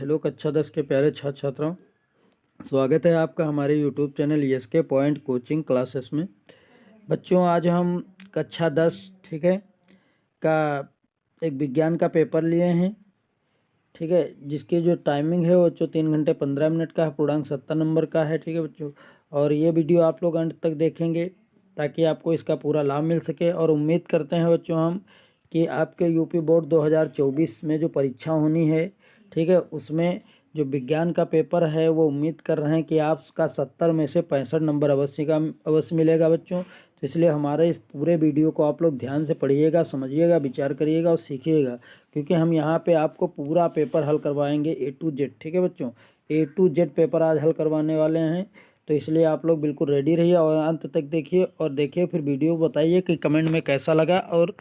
Hello कक्षा 10 के प्यारे छात्र छात्राओं, स्वागत है आपका हमारे YouTube channel SK point coaching classes में। बच्चों, आज हम कक्षा 10 ठीक है का एक विज्ञान का पेपर लिए हैं। ठीक है, जिसकी जो टाइमिंग है वो 3 घंटे 15 मिनट का है, पूर्णांक 70 नंबर का है। ठीक है बच्चों, और ये वीडियो आप लोग अंत तक देखेंगे ताकि आपको इसका पूरा लाभ मिल सके। और उम्मीद करते हैं बच्चों हम कि आपके यूपी बोर्ड 2024 में जो परीक्षा होनी है, ठीक है, उसमें जो विज्ञान का पेपर है वो उम्मीद कर रहे हैं कि आपका 70 में से 65 नंबर अवश्य मिलेगा बच्चों। तो इसलिए हमारे इस पूरे वीडियो को आप लोग ध्यान से पढ़िएगा, समझिएगा, विचार करिएगा और सीखिएगा, क्योंकि हम यहाँ पे आपको पूरा पेपर हल करवाएंगे A to Z। ठीक है बच्चों, A to Z पेपर आज हल करवाने वाले हैं। तो इसलिए आप लोग बिल्कुल रेडी रहिए और अंत तक देखिए, और देखिए फिर वीडियो बताइए कि कमेंट में कैसा लगा और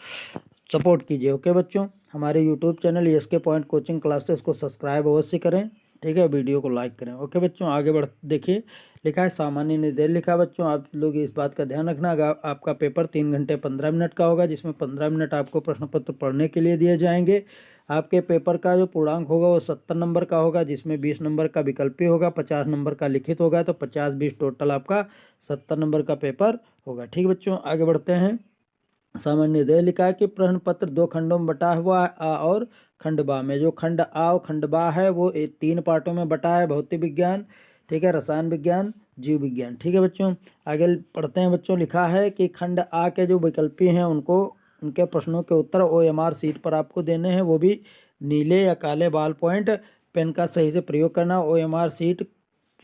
सपोर्ट कीजिए। ओके बच्चों, हमारे YouTube channel SK point coaching classes को सब्सक्राइब अवश्य करें। ठीक है, वीडियो को लाइक करें। ओके बच्चों, आगे बढ़ देखिए, लिखा है सामान्य निर्देश लिखा है बच्चों। आप लोग इस बात का ध्यान रखना, आपका पेपर 3 घंटे 15 मिनट का होगा, जिसमें 15 मिनट आपको प्रश्न पत्र पढ़ने के लिए दिए जाएंगे। आपके पेपर का जो पूर्णांक होगा वो 70 नंबर का होगा, जिसमें 20 नंबर का विकल्पी होगा, 50 नंबर का लिखित होगा। तो 50-20 टोटल आपका 70 नंबर का पेपर होगा। ठीक है बच्चों, आगे बढ़ते हैं। सामान्य निर्देश लिखा है कि प्रश्न पत्र 2 खंडों में बटा हुआ है, आ और खंड बा में। जो खंड आ और खंड बा है वो 3 पार्टों में बटा है, भौतिक विज्ञान, ठीक है, रसायन विज्ञान, जीव विज्ञान। ठीक है बच्चों, आगे पढ़ते हैं बच्चों। लिखा है कि खंड आ के जो विकल्पी हैं उनको उनके प्रश्नों के उत्तर OMR सीट पर आपको देने हैं, वो भी नीले या काले बाल पॉइंट पेन का सही से प्रयोग करना। OMR सीट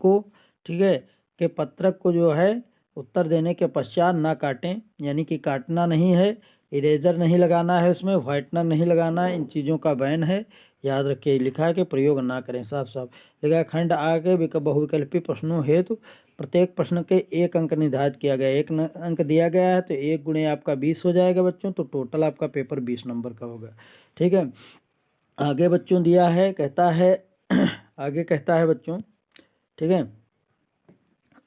को, ठीक है, के पत्रक को जो है उत्तर देने के पश्चात ना काटें, यानी कि काटना नहीं है, इरेजर नहीं लगाना है, उसमें व्हाइटनर नहीं लगाना है, इन चीज़ों का बैन है, याद रखिए। लिखा है कि प्रयोग ना करें, साफ साफ लिखा है। खंड आगे बहुविकल्पी प्रश्नों हेतु प्रत्येक प्रश्न के 1 अंक निर्धारित किया गया है। 1 अंक दिया गया है तो 1 गुणे आपका 20 हो जाएगा बच्चों, तो टोटल आपका पेपर 20 नंबर का होगा। ठीक है, आगे बच्चों दिया है, कहता है आगे कहता है बच्चों, ठीक है,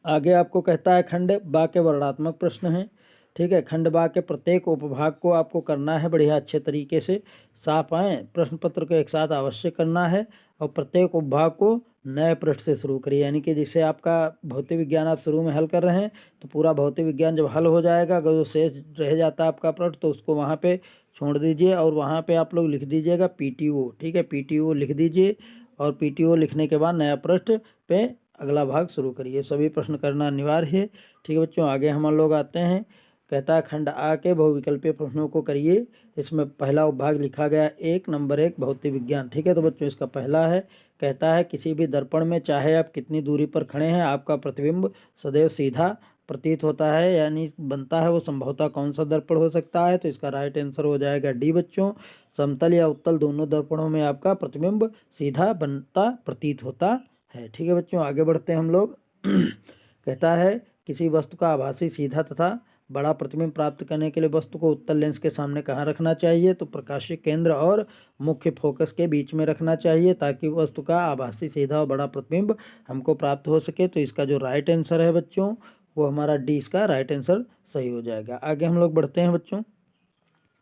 आगे आपको कहता है खंड बा के वर्णनात्मक प्रश्न हैं। ठीक है, खंड बा के प्रत्येक उपभाग को आपको करना है बढ़िया अच्छे तरीके से, साफ आए प्रश्न पत्र को एक साथ अवश्य करना है, और प्रत्येक उपभाग को नए पृष्ठ से शुरू करिए। यानी कि जैसे आपका भौतिक विज्ञान आप शुरू में हल कर रहे हैं, तो पूरा भौतिक विज्ञान जब हल हो जाएगा, अगर जो शेष रह जाता है आपका पृष्ठ, तो उसको वहाँ पे छोड़ दीजिए और वहाँ पे आप लोग लिख दीजिएगा PTO। ठीक है, PTO लिख दीजिए, और PTO लिखने के बाद नया पृष्ठ पे अगला भाग शुरू करिए। सभी प्रश्न करना अनिवार्य है। ठीक है बच्चों, आगे हम लोग आते हैं। कहता है खंड आ के बहुविकल्पीय प्रश्नों को करिए। इसमें पहला उपभाग लिखा गया 1 नंबर 1 भौतिक विज्ञान। ठीक है, तो बच्चों इसका पहला है, कहता है किसी भी दर्पण में चाहे आप कितनी दूरी पर खड़े हैं, आपका प्रतिबिंब सदैव सीधा प्रतीत होता है, यानी बनता है। वो संभवतः कौन सा दर्पण हो सकता है? तो इसका राइट आंसर हो जाएगा डी बच्चों, समतल या उत्तल दोनों दर्पणों में आपका प्रतिबिंब सीधा बनता प्रतीत होता है। ठीक है बच्चों, आगे बढ़ते हैं हम लोग। कहता है किसी वस्तु का आभासी सीधा तथा बड़ा प्रतिबिंब प्राप्त करने के लिए वस्तु को उत्तल लेंस के सामने कहाँ रखना चाहिए? तो प्रकाशीय केंद्र और मुख्य फोकस के बीच में रखना चाहिए, ताकि वस्तु का आभासी सीधा और बड़ा प्रतिबिंब हमको प्राप्त हो सके। तो इसका जो राइट आंसर है बच्चों, वो हमारा डी, इसका राइट आंसर सही हो जाएगा। आगे हम लोग बढ़ते हैं बच्चों।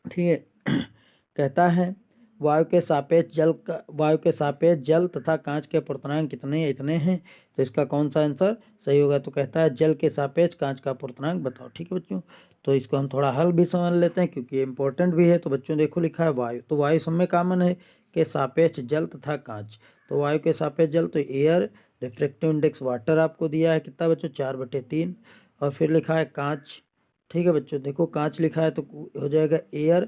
ठीक है, कहता है वायु के सापेक्ष जल तथा कांच के पूर्णांक कितने इतने हैं? तो इसका कौन सा आंसर सही होगा? तो कहता है जल के सापेक्ष कांच का पूर्णांक बताओ। ठीक है बच्चों, तो इसको हम थोड़ा हल भी समझ लेते हैं, क्योंकि ये इंपॉर्टेंट भी है। तो बच्चों देखो, लिखा है वायु, तो वायु सब में कॉमन है के सापेक्ष जल तथा कांच। तो वायु के सापेक्ष जल तो एयर, रिफ्रैक्टिव इंडेक्स वाटर आपको दिया है कितना बच्चों? 4/3। और फिर लिखा है कांच। ठीक है बच्चों, देखो कांच लिखा है तो हो जाएगा एयर,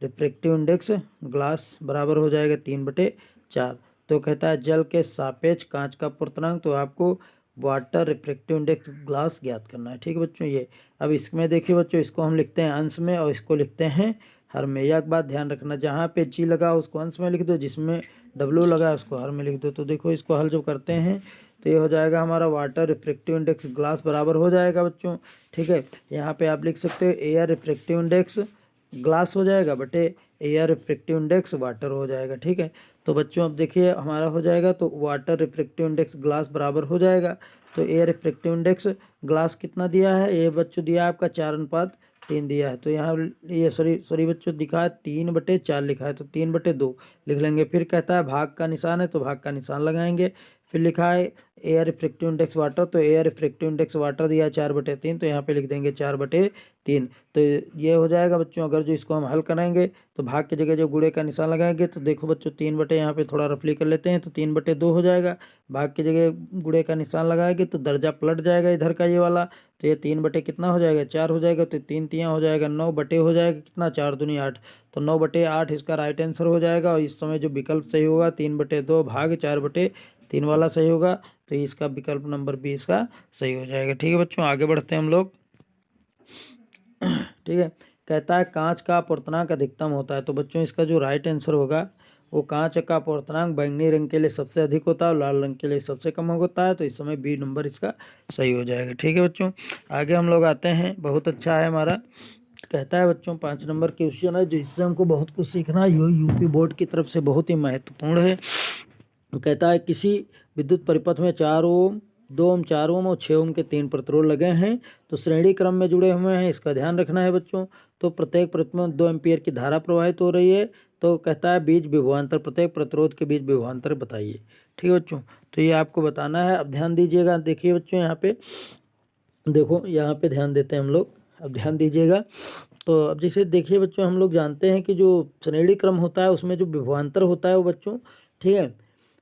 रिफ्रैक्टिव इंडेक्स ग्लास बराबर हो जाएगा 3/4। तो कहता है जल के सापेक्ष कांच का पूर्णांक, तो आपको वाटर रिफ्रैक्टिव इंडेक्स ग्लास ज्ञात करना है। ठीक है बच्चों, ये अब इसमें देखिए बच्चों, इसको हम लिखते हैं अंश में और इसको लिखते हैं हर में। एक बात ध्यान रखना, जहाँ पे G लगा उसको अंश में लिख दो, जिसमें W लगा है उसको हर में लिख दो। तो देखो इसको हल जब करते हैं तो ये हो जाएगा हमारा वाटर रिफ्रैक्टिव इंडेक्स ग्लास बराबर हो जाएगा बच्चों। ठीक है, यहाँ पे आप लिख सकते हो एयर रिफ्रैक्टिव इंडेक्स ग्लास हो जाएगा बटे एयर रिफ्रैक्टिव इंडेक्स वाटर हो जाएगा। ठीक है, तो बच्चों अब देखिए हमारा हो जाएगा, तो वाटर रिफ्रैक्टिव इंडेक्स ग्लास बराबर हो जाएगा। तो एयर रिफ्रैक्टिव इंडेक्स ग्लास कितना दिया है? ये बच्चों दिया है आपका 4:3 3 दिया है, तो यहाँ ये सॉरी बच्चों दिखा है 3/4 लिखा है, तो 3/2 लिख लेंगे। फिर कहता है भाग का निशान है, तो भाग का निशान लगाएंगे। फिर लिखा है एयर रिफ्रैक्टिव इंडेक्स वाटर, तो एयर रिफ्रैक्टिव इंडेक्स वाटर दिया है 4/3, तो यहाँ पे लिख देंगे 4/3। तो ये हो जाएगा बच्चों। अगर जो इसको हम हल करेंगे तो भाग की जगह जो गुणे का निशान लगाएंगे, तो देखो बच्चों 3 यहाँ पे थोड़ा रफली कर लेते हैं, तो 3/2 हो जाएगा। भाग की जगह गुणे का निशान लगाएंगे तो दर्जा पलट जाएगा इधर का ये वाला, तो ये 3 कितना हो जाएगा 4 हो जाएगा, तो 3 तियाँ हो जाएगा 9 बटे हो जाएगा कितना 4 दूनी 8, तो 9/8 इसका राइट आंसर हो जाएगा। और इस समय जो विकल्प सही होगा 3/2 भाग 4/3 वाला सही होगा, तो इसका विकल्प नंबर 20 का सही हो जाएगा। ठीक है बच्चों, आगे बढ़ते हैं हम लोग। ठीक है, कहता है कांच का अपवर्तनांक अधिकतम होता है, तो बच्चों इसका जो राइट आंसर होगा वो कांच का अपवर्तनांक बैंगनी रंग के लिए सबसे अधिक होता है और लाल रंग के लिए सबसे कम होता है, तो इस समय बी नंबर इसका सही हो जाएगा। ठीक है बच्चों, आगे हम लोग आते हैं। बहुत अच्छा है हमारा। कहता है बच्चों 5 नंबर क्वेश्चन है, जो इससे हमको बहुत कुछ सीखना है, यूपी बोर्ड की तरफ से बहुत ही महत्वपूर्ण है। कहता है किसी विद्युत परिपथ में 4 ओम 2 ओम 4 ओम और 6 ओम के 3 प्रतिरोध लगे हैं, तो श्रेणी क्रम में जुड़े हुए हैं, इसका ध्यान रखना है बच्चों। तो प्रत्येक प्रतिरोध में 2 एम्पियर की धारा प्रवाहित हो रही है, तो कहता है बीच विभवांतर, प्रत्येक प्रतिरोध के बीच विभवांतर बताइए। ठीक है बच्चों, तो ये आपको बताना है। अब ध्यान दीजिएगा, देखिए बच्चों यहाँ पे देखो, यहाँ पे ध्यान देते हैं हम लोग, अब ध्यान दीजिएगा। तो अब जैसे देखिए बच्चों, हम लोग जानते हैं कि जो श्रेणी क्रम होता है उसमें जो विभवांतर होता है वो बच्चों, ठीक है,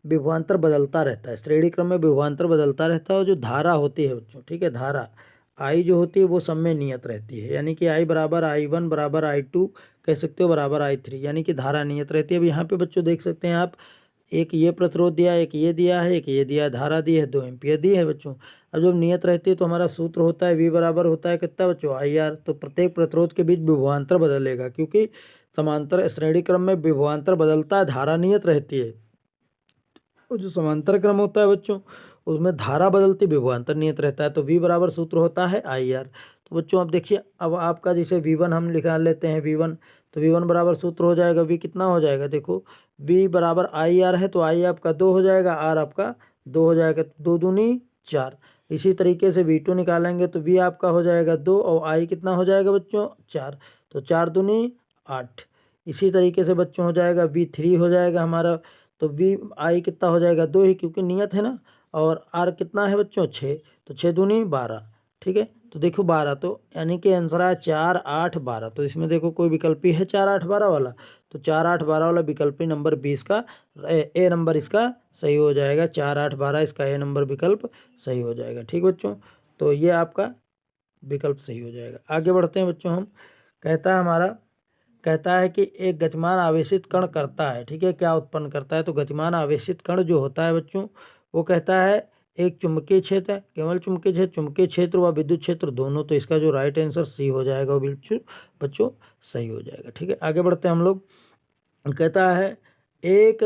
विभवांतर बदलता रहता है। श्रेणी क्रम में विभवांतर बदलता रहता है, और जो धारा होती है बच्चों, ठीक है, धारा आई जो होती है वो सब में नियत रहती है, यानी कि आई बराबर I1 बराबर I2 कह सकते हो बराबर I3, यानी कि धारा नियत रहती है। अब यहाँ पे बच्चों देख सकते हैं आप, एक ये प्रतिरोध दिया, एक ये दिया है, एक ये दिया, धारा दी है 2 एम्पियर दी है बच्चों। अब जब नियत रहती है तो हमारा सूत्र होता है V बराबर होता है कितना बच्चों IR, तो प्रत्येक प्रतिरोध के बीच विभवांतर बदलेगा, क्योंकि समांतर श्रेणी क्रम में विभवांतर बदलता है, धारा नियत रहती है। और जो समांतर क्रम होता है बच्चों उसमें धारा बदलती विभवांतर नियत रहता है, तो V बराबर सूत्र होता है IR। तो बच्चों अब देखिए, अब आपका जैसे V1 हम निकाल लेते हैं V1, तो V1 बराबर सूत्र हो जाएगा V कितना हो जाएगा, देखो V बराबर IR है, तो I आपका 2 हो जाएगा, R आपका 2 हो जाएगा, 2 दूनी 4। इसी तरीके से V2 निकालेंगे तो V आपका हो जाएगा 2 और I कितना हो जाएगा बच्चों 4, तो 4 दूनी 8। इसी तरीके से बच्चों हो जाएगा V3 हो जाएगा हमारा, तो I कितना हो जाएगा 2 ही, क्योंकि नियत है ना, और R कितना है बच्चों 6, तो 6 दूनी 12। ठीक है, तो देखो 12, तो यानी कि आंसर है 4 8 12। तो इसमें देखो कोई विकल्पी है 4 8 12 वाला, तो 4 8 12 वाला विकल्पी नंबर 20 का ए नंबर इसका सही हो जाएगा। 4 8 12 इसका ए नंबर विकल्प सही हो जाएगा। ठीक बच्चों, तो ये आपका विकल्प सही हो जाएगा। आगे बढ़ते हैं बच्चों हम। कहता है हमारा, कहता है कि एक गतिमान आवेशित कण करता है, ठीक है, क्या उत्पन्न करता है, तो गतिमान आवेशित कण जो होता है बच्चों वो कहता है एक चुंबकीय क्षेत्र है, केवल चुंबकीय क्षेत्र व विद्युत क्षेत्र दोनों, तो इसका जो राइट आंसर सी हो जाएगा वो बिल्कुल बच्चों सही हो जाएगा। ठीक है, आगे बढ़ते हैं हम लोग। कहता है एक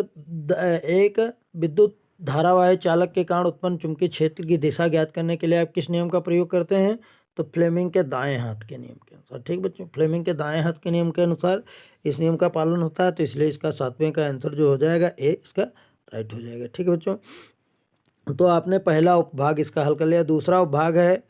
विद्युत धारावाही चालक के कारण उत्पन्न चुंबकीय क्षेत्र की दिशा ज्ञात करने के लिए आप किस नियम का प्रयोग करते हैं, तो फ्लेमिंग के दाएं हाथ के नियम के अनुसार। ठीक बच्चों, फ्लेमिंग के दाएं हाथ के नियम के अनुसार इस नियम का पालन होता है, तो इसलिए इसका 7वें का आंसर जो हो जाएगा ए इसका राइट हो जाएगा। ठीक है बच्चों, तो आपने पहला उपभाग इसका हल कर लिया। दूसरा उपभाग है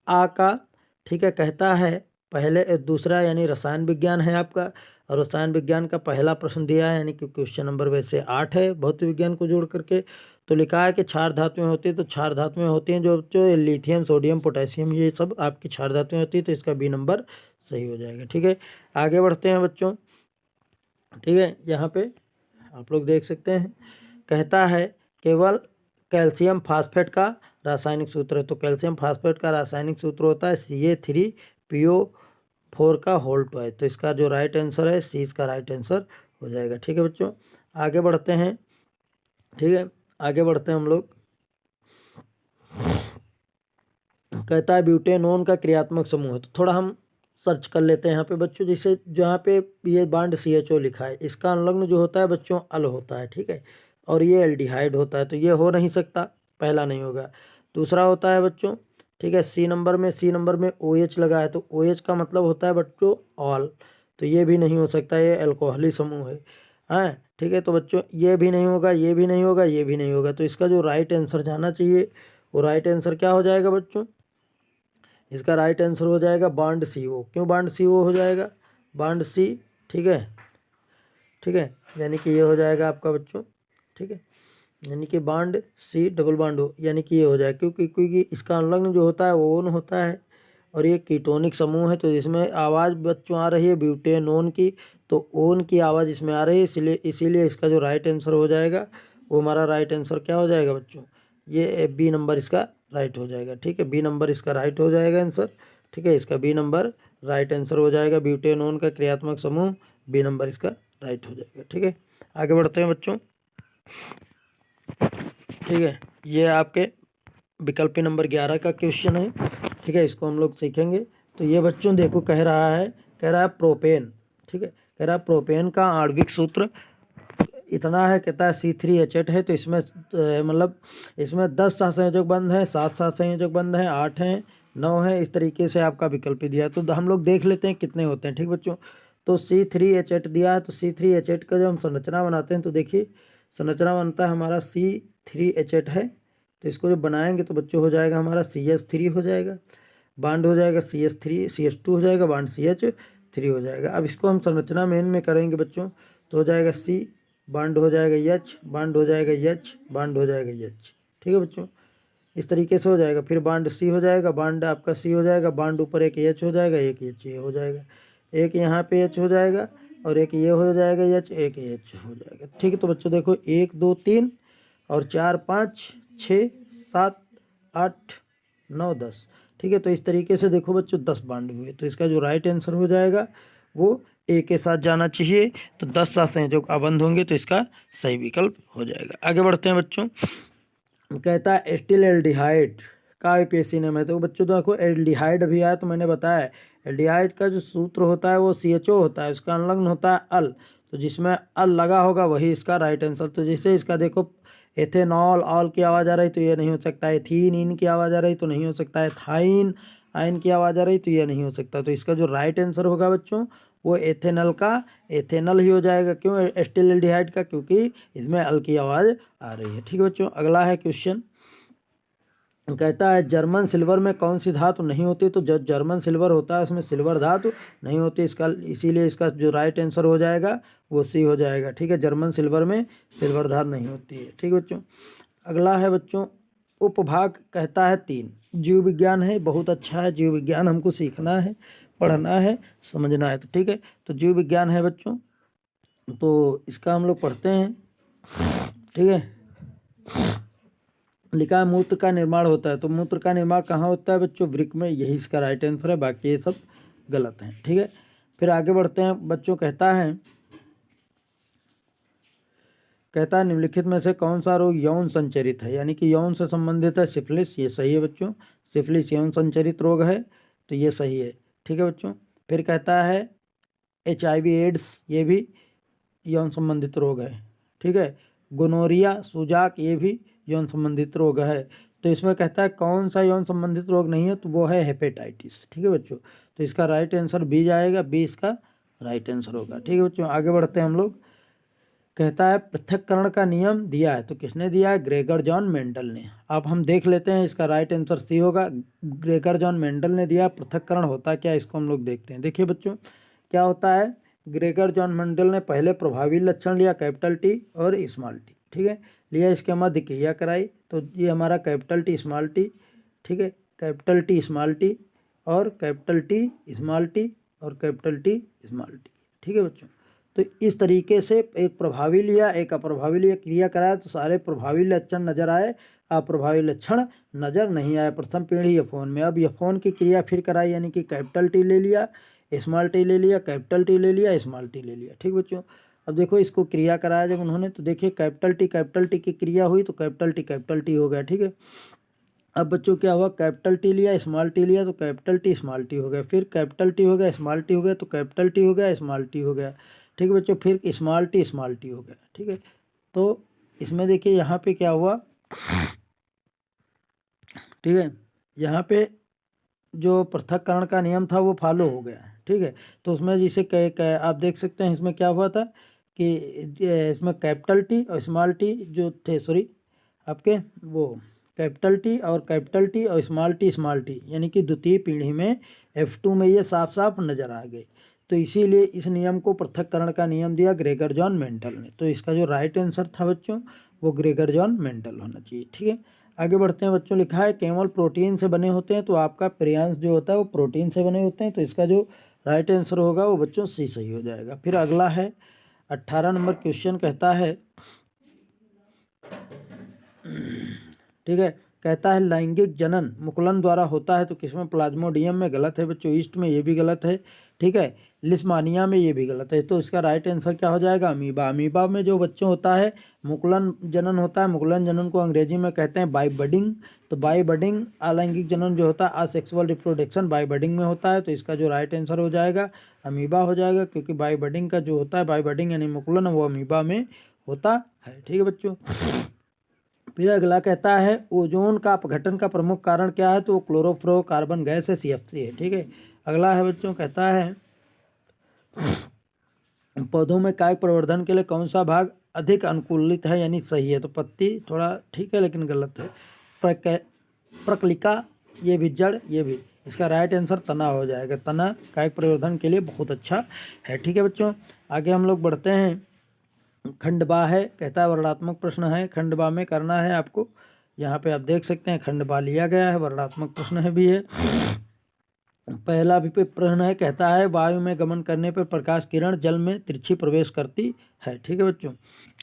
आ का, ठीक है, कहता है पहले दूसरा यानी रसायन विज्ञान है आपका, और रसायन विज्ञान का पहला प्रश्न दिया है, यानी कि क्वेश्चन नंबर वैसे 8 है भौतिक विज्ञान को जोड़ करके। तो लिखा है कि क्षार धातुएं होती है, तो क्षार धातुएं होती हैं जो लिथियम सोडियम पोटेशियम ये सब आपकी क्षार धातुएं होती है, तो इसका बी नंबर सही हो जाएगा। ठीक है, आगे बढ़ते हैं बच्चों। ठीक है, यहाँ पे आप लोग देख सकते हैं, कहता है केवल कैल्शियम फास्फेट का रासायनिक सूत्र है, तो कैल्शियम फास्फेट का रासायनिक सूत्र होता है Ca3PO4 का होल 2 है, तो इसका जो राइट आंसर है सी इसका राइट आंसर हो जाएगा। ठीक है बच्चों, आगे बढ़ते हैं। ठीक है, आगे बढ़ते हैं हम लोग। कहता है ब्यूटेनोन का क्रियात्मक समूह है, तो थोड़ा हम सर्च कर लेते हैं यहाँ पे बच्चों। जैसे जहाँ पे ये बांड CHO लिखा है, इसका अनुलग्न जो होता है बच्चों अल होता है, ठीक है, और ये एल्डिहाइड होता है, तो ये हो नहीं सकता, पहला नहीं होगा। दूसरा होता है बच्चों, ठीक है, सी नंबर में OH लगा है, तो OH का मतलब होता है बच्चों ऑल, तो ये भी नहीं हो सकता, ये अल्कोहली समूह है। हाँ ठीक है, तो बच्चों ये भी नहीं होगा, ये भी नहीं होगा, ये भी नहीं होगा, तो इसका जो राइट आंसर जाना चाहिए वो राइट आंसर क्या हो जाएगा बच्चों, इसका राइट आंसर हो जाएगा बांड CO। क्यों बांड CO हो जाएगा? बांड C, ठीक है, ठीक है, यानी कि ये हो जाएगा आपका बच्चों, ठीक है, यानी कि बांड C डबल बांड हो, यानी कि ये हो जाएगा, क्योंकि इसका संलग्न जो होता है वो ओन होता है और ये कीटोनिक समूह है, तो इसमें आवाज़ बच्चों आ रही है ब्यूटेनोन की, तो ओन की आवाज़ इसमें आ रही है, इसीलिए इसका जो राइट आंसर हो जाएगा वो हमारा राइट आंसर क्या हो जाएगा बच्चों? ये B नंबर इसका राइट हो जाएगा, ठीक है, B नंबर इसका राइट हो जाएगा आंसर, ठीक है, इसका B नंबर राइट आंसर हो जाएगा। ब्यूटेनोन का क्रियात्मक समूह B नंबर इसका राइट हो जाएगा, ठीक है। आगे बढ़ते हैं बच्चों, ठीक है, ये आपके विकल्प नंबर 11 का क्वेश्चन है, ठीक है, इसको हम लोग सीखेंगे। तो ये बच्चों देखो कह रहा है प्रोपेन, ठीक है, कह रहा है प्रोपेन का आणविक सूत्र इतना है, कहता है C3H8 है, तो इसमें मतलब इसमें 10 सहसंयोजक बंध हैं, 7 सहसंयोजक बंध हैं, 8 हैं, 9 हैं, इस तरीके से आपका विकल्प दिया है। तो हम लोग देख लेते हैं कितने होते हैं, ठीक बच्चों। तो C3H8 दिया है, तो C3H8 का जब हम संरचना बनाते हैं तो देखिए संरचना बनता है हमारा C3H8 है, तो इसको जब बनाएंगे तो बच्चों हो जाएगा हमारा CH3 हो जाएगा, बांड हो जाएगा CH2 हो जाएगा, बांड CH3 हो जाएगा। अब इसको हम संरचना मेन में करेंगे बच्चों, तो हो जाएगा C, बांड हो जाएगा H, बांड हो जाएगा H, बांड हो जाएगा H, ठीक है बच्चों, इस तरीके से हो जाएगा। फिर बांड C हो जाएगा, बांड आपका C हो जाएगा, बांड ऊपर एक H हो जाएगा, एक H ये हो जाएगा, एक यहाँ पे H हो जाएगा और एक ये हो जाएगा H, एक H हो जाएगा, ठीक है। तो बच्चों देखो 1 2 3 और 4 5 6 7 8 9 10, ठीक है। तो इस तरीके से देखो बच्चों 10 बांड हुए, तो इसका जो राइट आंसर हो जाएगा वो A के साथ जाना चाहिए, तो 10 साथ संयोजक आबंध होंगे, तो इसका सही विकल्प हो जाएगा। आगे बढ़ते हैं बच्चों, कहता है एस्टिल एल्डिहाइड का IUPAC नेम है। तो बच्चों देखो एल्डिहाइड अभी आया तो मैंने बताया एल्डिहाइड का जो सूत्र होता है वो CHO होता है, उसका संलग्न होता है अल, तो जिसमें अल लगा होगा वही इसका राइट आंसर। तो जैसे इसका देखो एथेनॉल ऑल की आवाज़ आ रही तो ये नहीं हो सकता, एथीन इन की आवाज़ आ रही तो नहीं हो सकता, एथाइन आइन की आवाज़ आ रही तो ये नहीं हो सकता। तो इसका जो राइट आंसर होगा बच्चों वो एथेनल का एथेनल ही हो जाएगा। क्यों एस्टिल एल्डिहाइड का? क्योंकि इसमें अल की आवाज़ आ रही है, ठीक है बच्चों। अगला है क्वेश्चन, कहता है जर्मन सिल्वर में कौन सी धातु नहीं होती? तो जो जर्मन सिल्वर होता है उसमें सिल्वर धातु नहीं होती, इसका इसीलिए इसका जो राइट आंसर हो जाएगा वो C हो जाएगा, ठीक है। जर्मन सिल्वर में सिल्वर धातु नहीं होती है, ठीक है बच्चों। अगला है बच्चों उपभाग, कहता है 3, जीव विज्ञान है, बहुत अच्छा है, जीव विज्ञान हमको सीखना है, पढ़ना है, समझना है, तो ठीक है। तो जीव विज्ञान है बच्चों, तो इसका हम लोग पढ़ते हैं, ठीक है। लिखा है मूत्र का निर्माण होता है, तो मूत्र का निर्माण कहाँ होता है बच्चों? वृक्क में, यही इसका राइट आंसर है, बाकी ये सब गलत हैं, ठीक है। फिर आगे बढ़ते हैं बच्चों, कहता है निम्नलिखित में से कौन सा रोग यौन संचरित है, यानी कि यौन से संबंधित है? सिफिलिस, ये सही है बच्चों, सिफिलिस यौन संचरित रोग है, तो ये सही है, ठीक है बच्चों। फिर कहता है HIV एड्स, ये भी यौन संबंधित रोग है, ठीक है। गोनोरिया सुजाक, ये भी यौन संबंधित रोग है। तो इसमें कहता है कौन सा यौन संबंधित रोग नहीं है? तो वो है हेपेटाइटिस, ठीक है बच्चों। तो इसका राइट आंसर B जाएगा, B इसका राइट आंसर होगा, ठीक है बच्चों। आगे बढ़ते हैं हम लोग, कहता है पृथक्करण का नियम दिया है, तो किसने दिया है? ग्रेगर जॉन मेंडल ने। अब हम देख लेते हैं, इसका राइट आंसर C होगा, ग्रेगर जॉन मेंडल ने दिया। पृथक्करण होता क्या, इसको हम लोग देखते हैं। देखिए बच्चों क्या होता है, ग्रेगर जॉन मेंडल ने पहले प्रभावी लक्षण लिया कैपिटल T और स्मॉल t, ठीक है, लिया, इसके बाद क्रिया कराई, तो ये हमारा कैपिटल T स्मॉल t, ठीक है, कैपिटल T स्मॉल t और कैपिटल T स्मॉल t और कैपिटल T स्मॉल t, ठीक है बच्चों। तो इस तरीके से एक प्रभावी लिया, एक अप्रभावी लिया, क्रिया कराया, तो सारे प्रभावी लक्षण नजर आए, अप्रभावी लक्षण नजर नहीं आए प्रथम पीढ़ी यफोन में। अब यफोन की क्रिया फिर कराई, यानी कि कैपिटल T ले लिया, स्मॉल t ले लिया, कैपिटल T ले लिया, स्मॉल t ले लिया, ठीक बच्चों। अब देखो इसको क्रिया कराया जब उन्होंने, तो देखिए कैपिटल T की क्रिया हुई तो कैपिटल T हो गया, ठीक है। अब बच्चों क्या हुआ, कैपिटल T लिया, स्मॉल t लिया, तो कैपिटल T स्मॉल t हो गया, फिर कैपिटल T हो गया, स्मॉल t हो गया, तो कैपिटल T हो गया, स्मॉल t हो गया, ठीक है बच्चों। फिर स्मॉल t हो गया, ठीक है। तो इसमें देखिए यहाँ पे क्या हुआ, ठीक है, यहाँ पे जो पृथक्करण का नियम था वो फॉलो हो गया, ठीक है। तो उसमें जैसे आप देख सकते हैं इसमें क्या हुआ था कि इसमें कैपिटल T और स्मॉल t जो थे, सॉरी आपके वो कैपिटल टी और कैपिटल टी और स्मॉल टी, यानी कि द्वितीय पीढ़ी में F2 में ये साफ साफ नज़र आ गए। तो इसीलिए इस नियम को पृथक्करण का नियम दिया ग्रेगर जॉन मेंडल ने। तो इसका जो राइट आंसर था बच्चों वो ग्रेगर जॉन मेंडल होना चाहिए। ठीक है, आगे बढ़ते हैं बच्चों। लिखा है केवल प्रोटीन से बने होते हैं, तो आपका प्रियांश जो होता है वो प्रोटीन से बने होते हैं, तो इसका जो राइट आंसर होगा वो बच्चों सी सही हो जाएगा। फिर अगला है 18 नंबर क्वेश्चन, कहता है, ठीक है, कहता है लैंगिक जनन मुकुलन द्वारा होता है, तो किसमें? प्लाज्मोडियम में। गलत है बच्चों। ईस्ट में ये भी गलत है। ठीक है, लिस्मानिया में ये भी गलत है। तो इसका राइट आंसर क्या हो जाएगा? अमीबा। अमीबा में जो बच्चों होता है मुकुलन जनन होता है। मुकुलन जनन को अंग्रेजी में कहते हैं बाई बडिंग। तो बाई बडिंग अलैंगिक जनन जो होता है असेक्सुअल रिप्रोडक्शन बाई बडिंग में होता है। तो इसका जो राइट आंसर हो जाएगा अमीबा हो जाएगा, क्योंकि बाई बडिंग का जो होता है बाई बडिंग यानी मुकुलन वो अमीबा में होता है। ठीक है बच्चों। फिर अगला कहता है ओजोन का अपघटन का प्रमुख कारण क्या है? तो वो क्लोरोफ्लोरोकार्बन गैस है, CFC है। ठीक है, अगला है बच्चों, कहता है पौधों में कायिक प्रवर्धन के लिए कौन सा भाग अधिक अनुकूलित है यानी सही है? तो पत्ती थोड़ा ठीक है लेकिन गलत है। प्रकलिका, ये भी जड़, ये भी। इसका राइट आंसर तना हो जाएगा। तना कायिक प्रवर्धन के लिए बहुत अच्छा है। ठीक है बच्चों, आगे हम लोग बढ़ते हैं। खंडबा है, कहता है वर्णात्मक प्रश्न है, खंडबा में करना है आपको। यहाँ पे आप देख सकते हैं खंडबा लिया गया है, वर्णात्मक प्रश्न है भी है। पहला भी प्रश्न है, कहता है वायु में गमन करने पर प्रकाश किरण जल में तिरछी प्रवेश करती है। ठीक है बच्चों,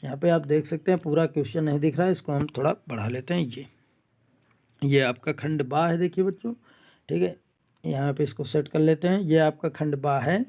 यहाँ पे आप देख सकते हैं पूरा क्वेश्चन नहीं दिख रहा है, इसको हम थोड़ा बढ़ा लेते हैं। ये आपका खंडबा है, देखिए बच्चों। ठीक है, यहाँ पे इसको सेट कर लेते हैं। ये आपका खंडबा है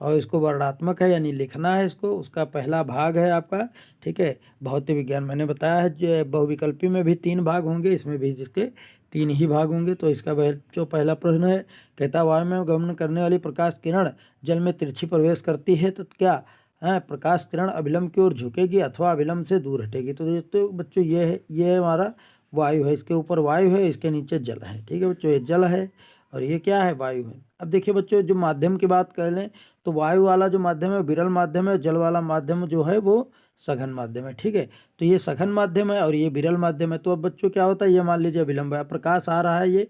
और इसको वर्णात्मक है यानी लिखना है इसको। उसका पहला भाग है आपका, ठीक है, भौतिक विज्ञान मैंने बताया है। जो बहुविकल्पी में भी 3 भाग होंगे, इसमें भी जिसके 3 ही भाग होंगे। तो इसका जो पहला प्रश्न है, कहता है वायु में गमन करने वाली प्रकाश किरण जल में तिरछी प्रवेश करती है तो क्या है? प्रकाश किरण अभिलंब की ओर झुकेगी अथवा अभिलंब से दूर हटेगी। तो बच्चों ये है, ये हमारा वायु है। इसके ऊपर वायु है, इसके नीचे जल है। ठीक है बच्चों, ये जल है और ये क्या है? वायु है। अब देखिए बच्चों, जो माध्यम की बात कर लें तो वायु वाला जो माध्यम है विरल माध्यम है, जल वाला माध्यम जो है वो सघन माध्यम है। ठीक है, तो ये सघन माध्यम है और ये विरल माध्यम है। तो अब बच्चों क्या होता है, ये मान लीजिए विलंब है, प्रकाश आ रहा है ये,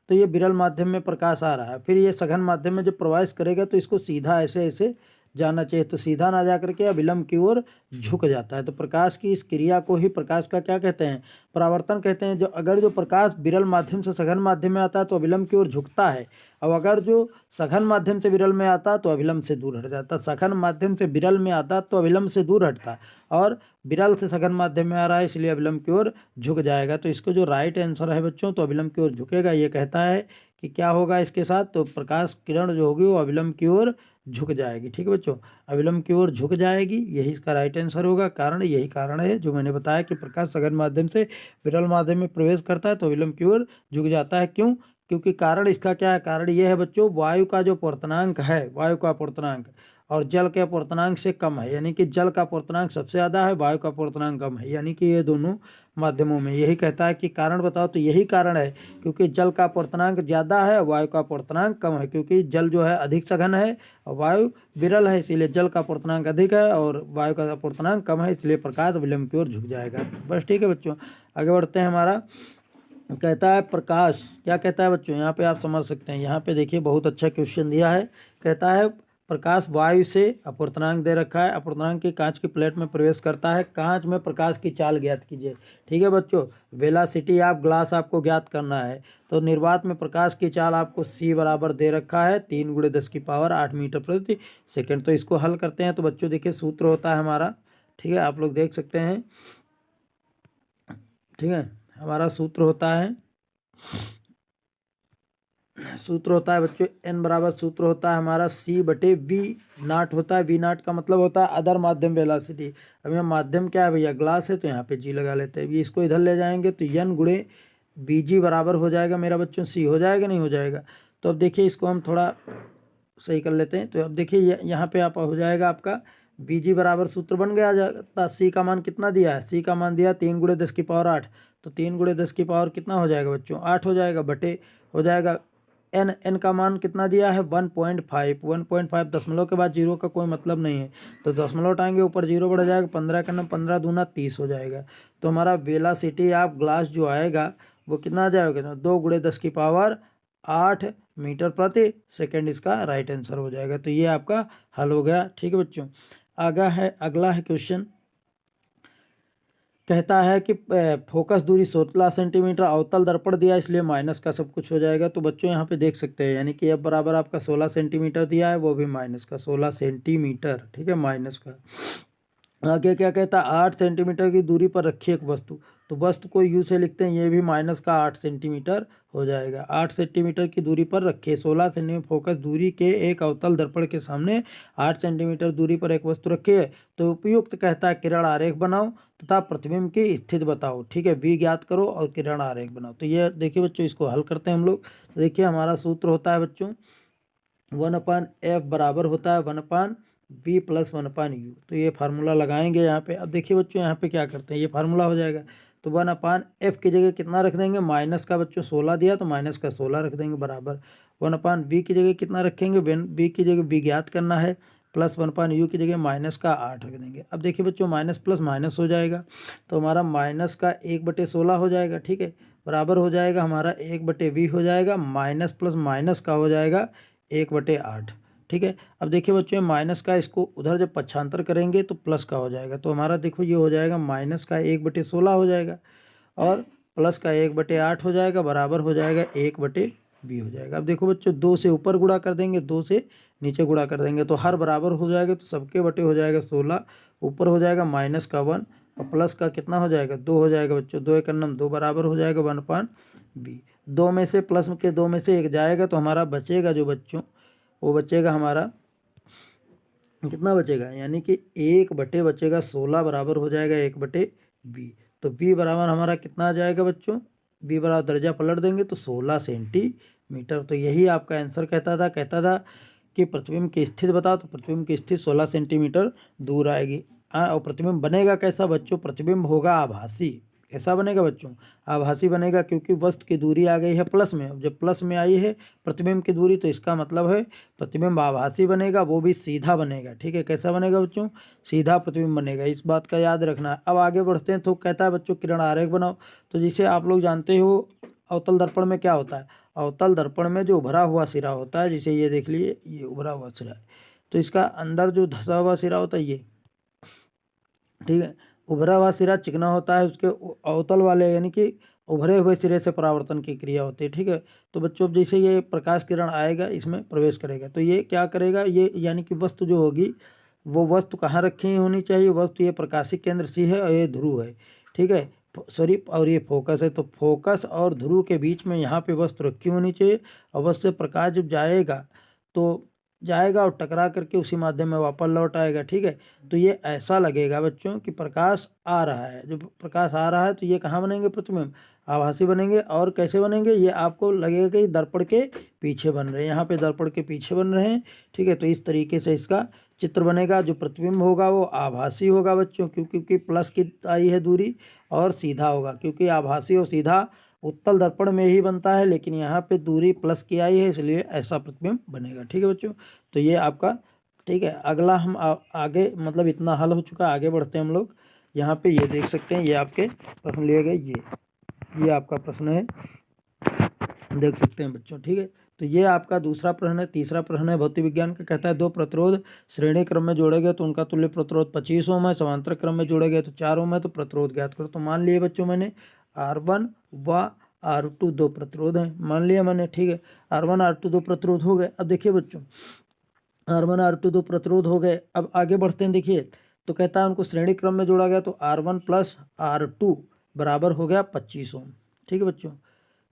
तो ये विरल माध्यम में प्रकाश आ रहा है। फिर ये सघन माध्यम में जब प्रवेश करेगा तो इसको सीधा ऐसे ऐसे जाना चाहिए, तो सीधा ना जा करके विलंब की ओर झुक जाता है। तो प्रकाश की इस क्रिया को ही प्रकाश का क्या कहते हैं? परावर्तन कहते हैं। जो अगर जो प्रकाश विरल माध्यम से सघन माध्यम में आता है तो अभिलंब की ओर झुकता है, और अगर जो सघन माध्यम से विरल में आता तो अभिलंब से दूर हट जाता। सघन माध्यम से विरल में आता तो अभिलंब से दूर हटता, और विरल से सघन माध्यम में आ रहा है इसलिए अभिलंब की ओर झुक जाएगा। तो इसको जो राइट आंसर है बच्चों, तो अभिलंब की ओर झुकेगा। ये कहता है कि क्या होगा इसके साथ, तो प्रकाश किरण जो होगी वो अभिलंब की ओर झुक जाएगी। ठीक है बच्चों, अभिलंब की ओर झुक जाएगी, यही इसका राइट आंसर होगा। कारण यही कारण है जो मैंने बताया कि प्रकाश सघन माध्यम से विरल माध्यम में प्रवेश करता है तो अभिलंब की ओर झुक जाता है। क्यों? क्योंकि कारण इसका क्या है? कारण ये है बच्चों, वायु का जो अपवर्तनांक है, वायु का अपवर्तनांक और जल के अपवर्तनांक से कम है, यानी कि जल का अपवर्तनांक सबसे ज़्यादा है, वायु का अपवर्तनांक कम है, यानी कि ये दोनों माध्यमों में। यही कहता है कि कारण बताओ, तो यही कारण है क्योंकि जल का अपवर्तनांक ज़्यादा है, वायु का अपवर्तनांक कम है, क्योंकि जल जो है अधिक सघन है और वायु विरल है, इसीलिए जल का अपवर्तनांक अधिक है और वायु का अपवर्तनांक कम है, इसलिए प्रकाश विलंब की ओर झुक जाएगा। बस ठीक है बच्चों, आगे बढ़ते हैं। हमारा कहता है प्रकाश, क्या कहता है बच्चों, यहाँ पे आप समझ सकते हैं। यहाँ पे देखिए बहुत अच्छा क्वेश्चन दिया है। कहता है प्रकाश वायु से अपवर्तनांक दे रखा है, अपवर्तनांक की कांच की प्लेट में प्रवेश करता है, कांच में प्रकाश की चाल ज्ञात कीजिए। ठीक है बच्चों, वेलासिटी ऑफ ग्लास आपको ज्ञात करना है। तो निर्वात में प्रकाश की चाल आपको c बराबर दे रखा है 3 × 10⁸ मीटर प्रति सेकेंड। तो इसको हल करते हैं। तो बच्चों देखिए सूत्र होता है हमारा, ठीक है, आप लोग देख सकते हैं। ठीक है, हमारा सूत्र होता है बच्चों n बराबर सूत्र होता है हमारा C/V0 होता है। V0 का मतलब होता है अदर माध्यम वेलोसिटी। अब यहाँ माध्यम क्या है भैया? ग्लास है, तो यहाँ पे G लगा लेते हैं। ये इसको इधर ले जाएंगे तो n × Vg बराबर हो जाएगा मेरा बच्चों C। हो जाएगा नहीं हो जाएगा? तो अब देखिए इसको हम थोड़ा सही कर लेते हैं। तो अब देखिए यहाँ पे आप हो जाएगा आपका Vg बराबर सूत्र बन गया जाता। C का मान कितना दिया है? C का मान दिया 3 × 10⁸। तो 3 × 10 की पावर कितना हो जाएगा बच्चों? 8 हो जाएगा, बटे हो जाएगा n का मान कितना दिया है? 1.5। 1.5 दशमलव के बाद जीरो का कोई मतलब नहीं है, तो दशमलव उठाएंगे ऊपर जीरो बढ़ जाएगा। 15 का 15 दूना 30 हो जाएगा। तो हमारा वेलासिटी ऑफ ग्लास जो आएगा वो कितना आ जाएगा, 2 × 10⁸ मीटर प्रति सेकंड इसका राइट आंसर हो जाएगा। तो ये आपका हल हो गया। ठीक है बच्चों, अगला है क्वेश्चन, कहता है कि फोकस दूरी 16 सेंटीमीटर, अवतल दर्पण दिया इसलिए माइनस का सब कुछ हो जाएगा। तो बच्चों यहाँ पे देख सकते हैं, यानी कि अब बराबर आपका 16 सेंटीमीटर दिया है, वो भी माइनस का 16 सेंटीमीटर, ठीक है, माइनस का। आगे क्या कहता है, 8 सेंटीमीटर की दूरी पर रखी एक वस्तु, तो वस्तु को यू से लिखते हैं, ये भी माइनस का 8 सेंटीमीटर हो जाएगा। 8 सेंटीमीटर की दूरी पर रखे 16 सेंटीमीटर फोकस दूरी के एक अवतल दर्पण के सामने 8 सेंटीमीटर दूरी पर एक वस्तु रखी है, तो उपयुक्त कहता है किरण आरेख बनाओ तथा प्रतिबिंब की स्थिति बताओ। ठीक है, वी ज्ञात करो और किरण आरेख बनाओ। तो ये देखिए बच्चों, इसको हल करते हैं हम लोग। तो देखिए हमारा सूत्र होता है बच्चों, 1/f बराबर होता है 1/v + 1/u। तो ये फार्मूला लगाएंगे यहाँ पे। अब देखिए बच्चों, यहाँ पे क्या करते हैं, ये फार्मूला हो जाएगा। तो 1/f की जगह कितना रख देंगे, माइनस का बच्चों 16 दिया तो माइनस का 16 रख देंगे, बराबर 1/v की जगह कितना रखेंगे, v की जगह v ज्ञात करना है, प्लस 1/u की जगह माइनस का 8 रख देंगे। अब देखिए बच्चों, माइनस प्लस माइनस हो जाएगा, तो हमारा माइनस का 1/16 हो जाएगा। ठीक है, बराबर हो जाएगा हमारा 1/v हो जाएगा, माइनस प्लस माइनस का हो जाएगा 1/8। ठीक है, अब देखिए बच्चों, माइनस का इसको उधर जब पक्षांतर करेंगे तो प्लस का हो जाएगा। तो हमारा देखो ये हो जाएगा, माइनस का 1/16 हो जाएगा और प्लस का 1/8 हो जाएगा, बराबर हो जाएगा 1/v हो जाएगा। अब देखो बच्चों, 2 से ऊपर गुणा कर देंगे, 2 से नीचे गुणा कर देंगे, तो हर बराबर हो जाएगा, तो सबके बटे हो जाएगा 16, ऊपर हो जाएगा माइनस का 1 और प्लस का कितना हो जाएगा, 2 हो जाएगा बच्चों, 2 × 2 बराबर हो जाएगा 1/v। 2 में से प्लस के 2 में से 1 जाएगा, तो हमारा बचेगा जो बच्चों, वो बचेगा हमारा कितना बचेगा, यानी कि 1 बचेगा 16 बराबर हो जाएगा 1/v। तो v बराबर हमारा कितना आ जाएगा बच्चों, v बराबर दर्जा पलट देंगे तो 16 सेंटीमीटर। तो यही आपका आंसर कहता था कि प्रतिबिंब की स्थिति बताओ, तो प्रतिबिंब की स्थिति 16 सेंटीमीटर दूर आएगी। और प्रतिबिंब बनेगा कैसा बच्चों, प्रतिबिंब होगा आभासी। कैसा बनेगा बच्चों, आभासी बनेगा, क्योंकि वस्तु की दूरी आ गई है प्लस में। अब जब प्लस में आई है प्रतिबिंब की दूरी, तो इसका मतलब है प्रतिबिंब आभासी बनेगा, वो भी सीधा बनेगा। ठीक है, कैसा बनेगा बच्चों, सीधा प्रतिबिंब बनेगा, इस बात का याद रखना है। अब आगे बढ़ते हैं, तो कहता है बच्चों किरण आरेख बनाओ। तो जिसे आप लोग जानते हो, अवतल दर्पण में क्या होता है, अवतल दर्पण में जो उभरा हुआ सिरा होता है, जिसे ये देख लिए, ये उभरा हुआ सिरा है, तो इसका अंदर जो धंसा हुआ सिरा होता है ये, ठीक है, उभरा हुआ सिरा चिकना होता है, उसके अवतल वाले यानी कि उभरे हुए सिरे से परावर्तन की क्रिया होती है। ठीक है, तो बच्चों जैसे ये प्रकाश किरण आएगा, इसमें प्रवेश करेगा, तो ये क्या करेगा, ये यानी कि वस्तु जो होगी, वो वस्तु कहाँ रखी होनी चाहिए, वस्तु ये प्रकाशिक केंद्र सी है और ये ध्रुव है। ठीक है, सॉरी, और ये फोकस है, तो फोकस और ध्रुव के बीच में यहाँ पे वस्तु रखी होनी चाहिए। अवश्य प्रकाश जब जाएगा तो जाएगा और टकरा करके उसी माध्यम में वापस लौट आएगा। ठीक है, तो ये ऐसा लगेगा बच्चों कि प्रकाश आ रहा है, जब प्रकाश आ रहा है तो ये कहाँ बनेंगे, प्रतिबिंब आभासी बनेंगे। और कैसे बनेंगे, ये आपको लगेगा कि दर्पण के पीछे बन रहे हैं, यहाँ पे दर्पण के पीछे बन रहे हैं। ठीक है, तो इस तरीके से इसका चित्र बनेगा। जो प्रतिबिंब होगा वो आभासी होगा बच्चों, क्योंकि प्लस की आई है दूरी, और सीधा होगा, क्योंकि आभासी और सीधा उत्तल दर्पण में ही बनता है, लेकिन यहाँ पे दूरी प्लस की आई है, इसलिए ऐसा प्रतिबिंब बनेगा। ठीक है बच्चों, तो ये आपका ठीक है। अगला हम आगे, मतलब इतना हल हो चुका, आगे बढ़ते हैं हम लोग। यहाँ पे ये देख सकते हैं, ये आपके प्रश्न लिए गए, ये आपका प्रश्न है, देख सकते हैं बच्चों। ठीक है, तो ये आपका दूसरा प्रश्न है। तीसरा प्रश्न है भौतिक विज्ञान का, कहता है दो प्रतिरोध श्रेणी क्रम में जोड़े गए तो उनका तुल्य प्रतिरोध 25 ओम है, समांतर क्रम में जोड़े गए तो 4 ओम है, तो प्रतिरोध ज्ञात करो। तो मान लिए बच्चों मैंने R1 व R2 दो प्रतिरोध हैं, मान लिया मैंने। ठीक है, R1 R2 दो प्रतिरोध हो गए। अब देखिए बच्चों, R1 R2 दो प्रतिरोध हो गए। अब आगे बढ़ते हैं, देखिए तो कहता है उनको श्रेणी क्रम में जोड़ा गया तो R1 + R2 बराबर हो गया 25 ओम। ठीक है बच्चों,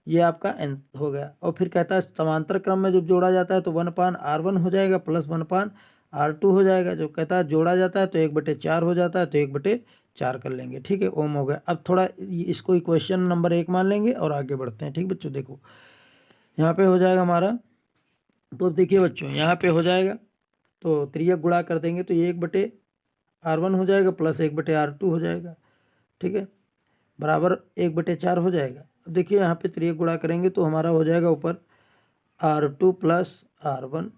ये आपका हो गया। और फिर कहता है समांतर क्रम में जब जोड़ा जाता है तो 1/R1 हो जाएगा प्लस 1/R2 हो जाएगा। जब कहता है जोड़ा जाता है तो 1/4 हो जाता है, तो 1/4 कर लेंगे। ठीक है, ओम हो गया। अब थोड़ा इसको इक्वेशन नंबर 1 मान लेंगे और आगे बढ़ते हैं। ठीक बच्चों, देखो यहाँ पे हो जाएगा हमारा, तो देखिए बच्चों यहाँ पे हो जाएगा, तो त्रियक गुणा कर देंगे तो ये 1/R1 हो जाएगा प्लस 1/R2 हो जाएगा। ठीक है, बराबर 1/4 हो जाएगा। अब देखिए यहाँ पे त्रियक गुणा करेंगे तो हमारा हो जाएगा ऊपर R2 + R1।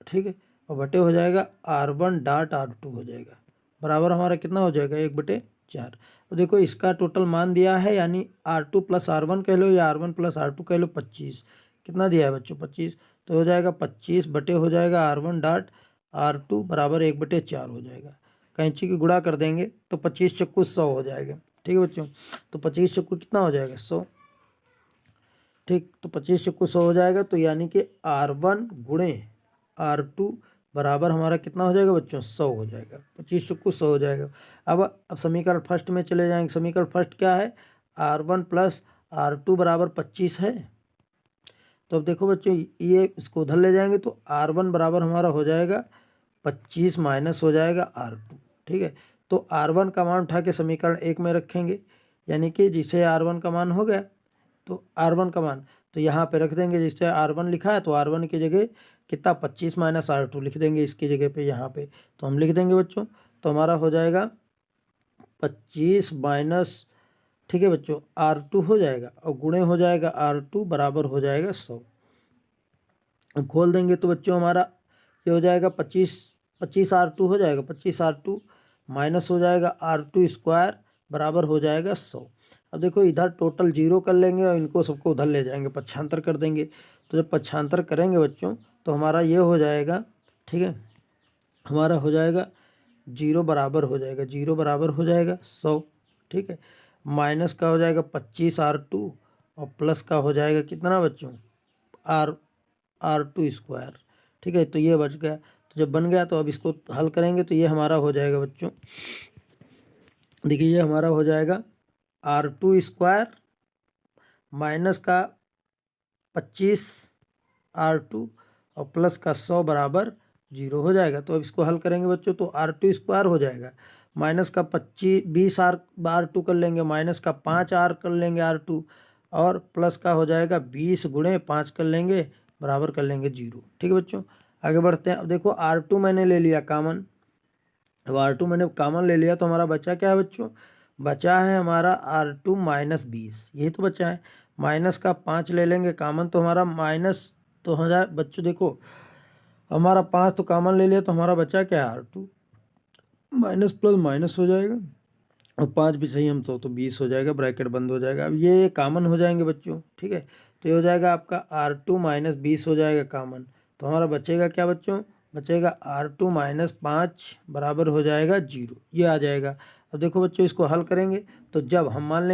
ठीक है, और बटे हो जाएगा R1 डॉट R2 हो जाएगा, बराबर हमारा कितना हो जाएगा, 1/4 4। तो देखो इसका टोटल मान दिया है, यानी R2 प्लस R1 कह लो या R1 प्लस R2 कह लो, 25। कितना दिया है बच्चों? 25। तो हो जाएगा 25 बटे हो जाएगा R1 डॉट R2 बराबर 1/4 हो जाएगा। कैंची की गुणा कर देंगे तो 25 चक्कू 100 हो जाएगा। ठीक है बच्चों, तो 25 चक्कू कितना हो जाएगा? 100। ठीक, तो 25 चक्कू 100 हो जाएगा, तो यानी कि R1 गुणे R2 बराबर हमारा कितना हो जाएगा बच्चों? 100 हो जाएगा। 25 चक्कू 100 हो जाएगा। अब समीकरण फर्स्ट में चले जाएंगे। समीकरण फर्स्ट क्या है? R1 प्लस R2 बराबर 25 है। तो अब देखो बच्चों, ये इसको उधर ले जाएंगे तो R1 बराबर हमारा हो जाएगा 25 माइनस हो जाएगा R2। ठीक है, तो R1 का मान उठा के समीकरण 1 में रखेंगे, यानी कि जिसे R1 का मान हो गया, तो R1 का मान तो यहाँ पे रख देंगे। जिससे R1 लिखा है तो R1 की जगह कितना? 25 माइनस R2 लिख देंगे इसकी जगह पे यहाँ पे। तो हम लिख देंगे बच्चों, तो हमारा हो जाएगा 25 माइनस, ठीक है बच्चों, R2 हो जाएगा और गुणे हो जाएगा R2 बराबर हो जाएगा 100। खोल देंगे तो बच्चों हमारा ये हो जाएगा 25 R2 हो जाएगा। 25 R2 माइनस हो जाएगा R2 स्क्वायर बराबर हो जाएगा 100। अब देखो इधर टोटल 0 कर लेंगे और इनको सबको उधर ले जाएंगे, पक्षांतर कर देंगे। तो जब पक्षांतर करेंगे बच्चों तो हमारा ये हो जाएगा, ठीक है, हमारा हो जाएगा 0 बराबर हो जाएगा, 0 बराबर हो जाएगा 100। ठीक है, माइनस का हो जाएगा 25 R2 और प्लस का हो जाएगा कितना बच्चों? R2 square. ठीक है, तो ये बच गया। तो जब बन गया तो अब इसको हल करेंगे तो ये हमारा हो जाएगा बच्चों, देखिए ये हमारा हो जाएगा R2 स्क्वायर माइनस का 25 R2 और प्लस का 100 बराबर 0 हो जाएगा। तो अब इसको हल करेंगे बच्चों तो R2 स्क्वायर हो जाएगा, माइनस का 20 R2 कर लेंगे, माइनस का 5 R कर लेंगे R2, और प्लस का हो जाएगा 20 गुणे 5 कर लेंगे, बराबर कर लेंगे 0। ठीक है बच्चों, आगे बढ़ते हैं। अब देखो R2 मैंने ले लिया कॉमन। अब R2 मैंने कॉमन ले लिया तो हमारा बचा क्या है बच्चों? बचा है हमारा R2 माइनस 20, यही तो बचा है। माइनस का 5 ले लेंगे कॉमन तो हमारा माइनस तो हो जाए बच्चों, देखो हमारा 5 तो कॉमन ले लिया तो हमारा बचा क्या है? R2 माइनस प्लस माइनस हो जाएगा और 5 भी सही हम तो 20 हो जाएगा, ब्रैकेट बंद हो जाएगा। अब ये कॉमन हो जाएंगे बच्चों। ठीक है, तो ये हो जाएगा आपका R2 माइनस 20 हो जाएगा कॉमन। तो हमारा बचेगा क्या बच्चों? बचेगा R2 माइनस 5 बराबर हो जाएगा 0, ये आ जाएगा। अब देखो बच्चों इसको हल करेंगे तो जब हम मान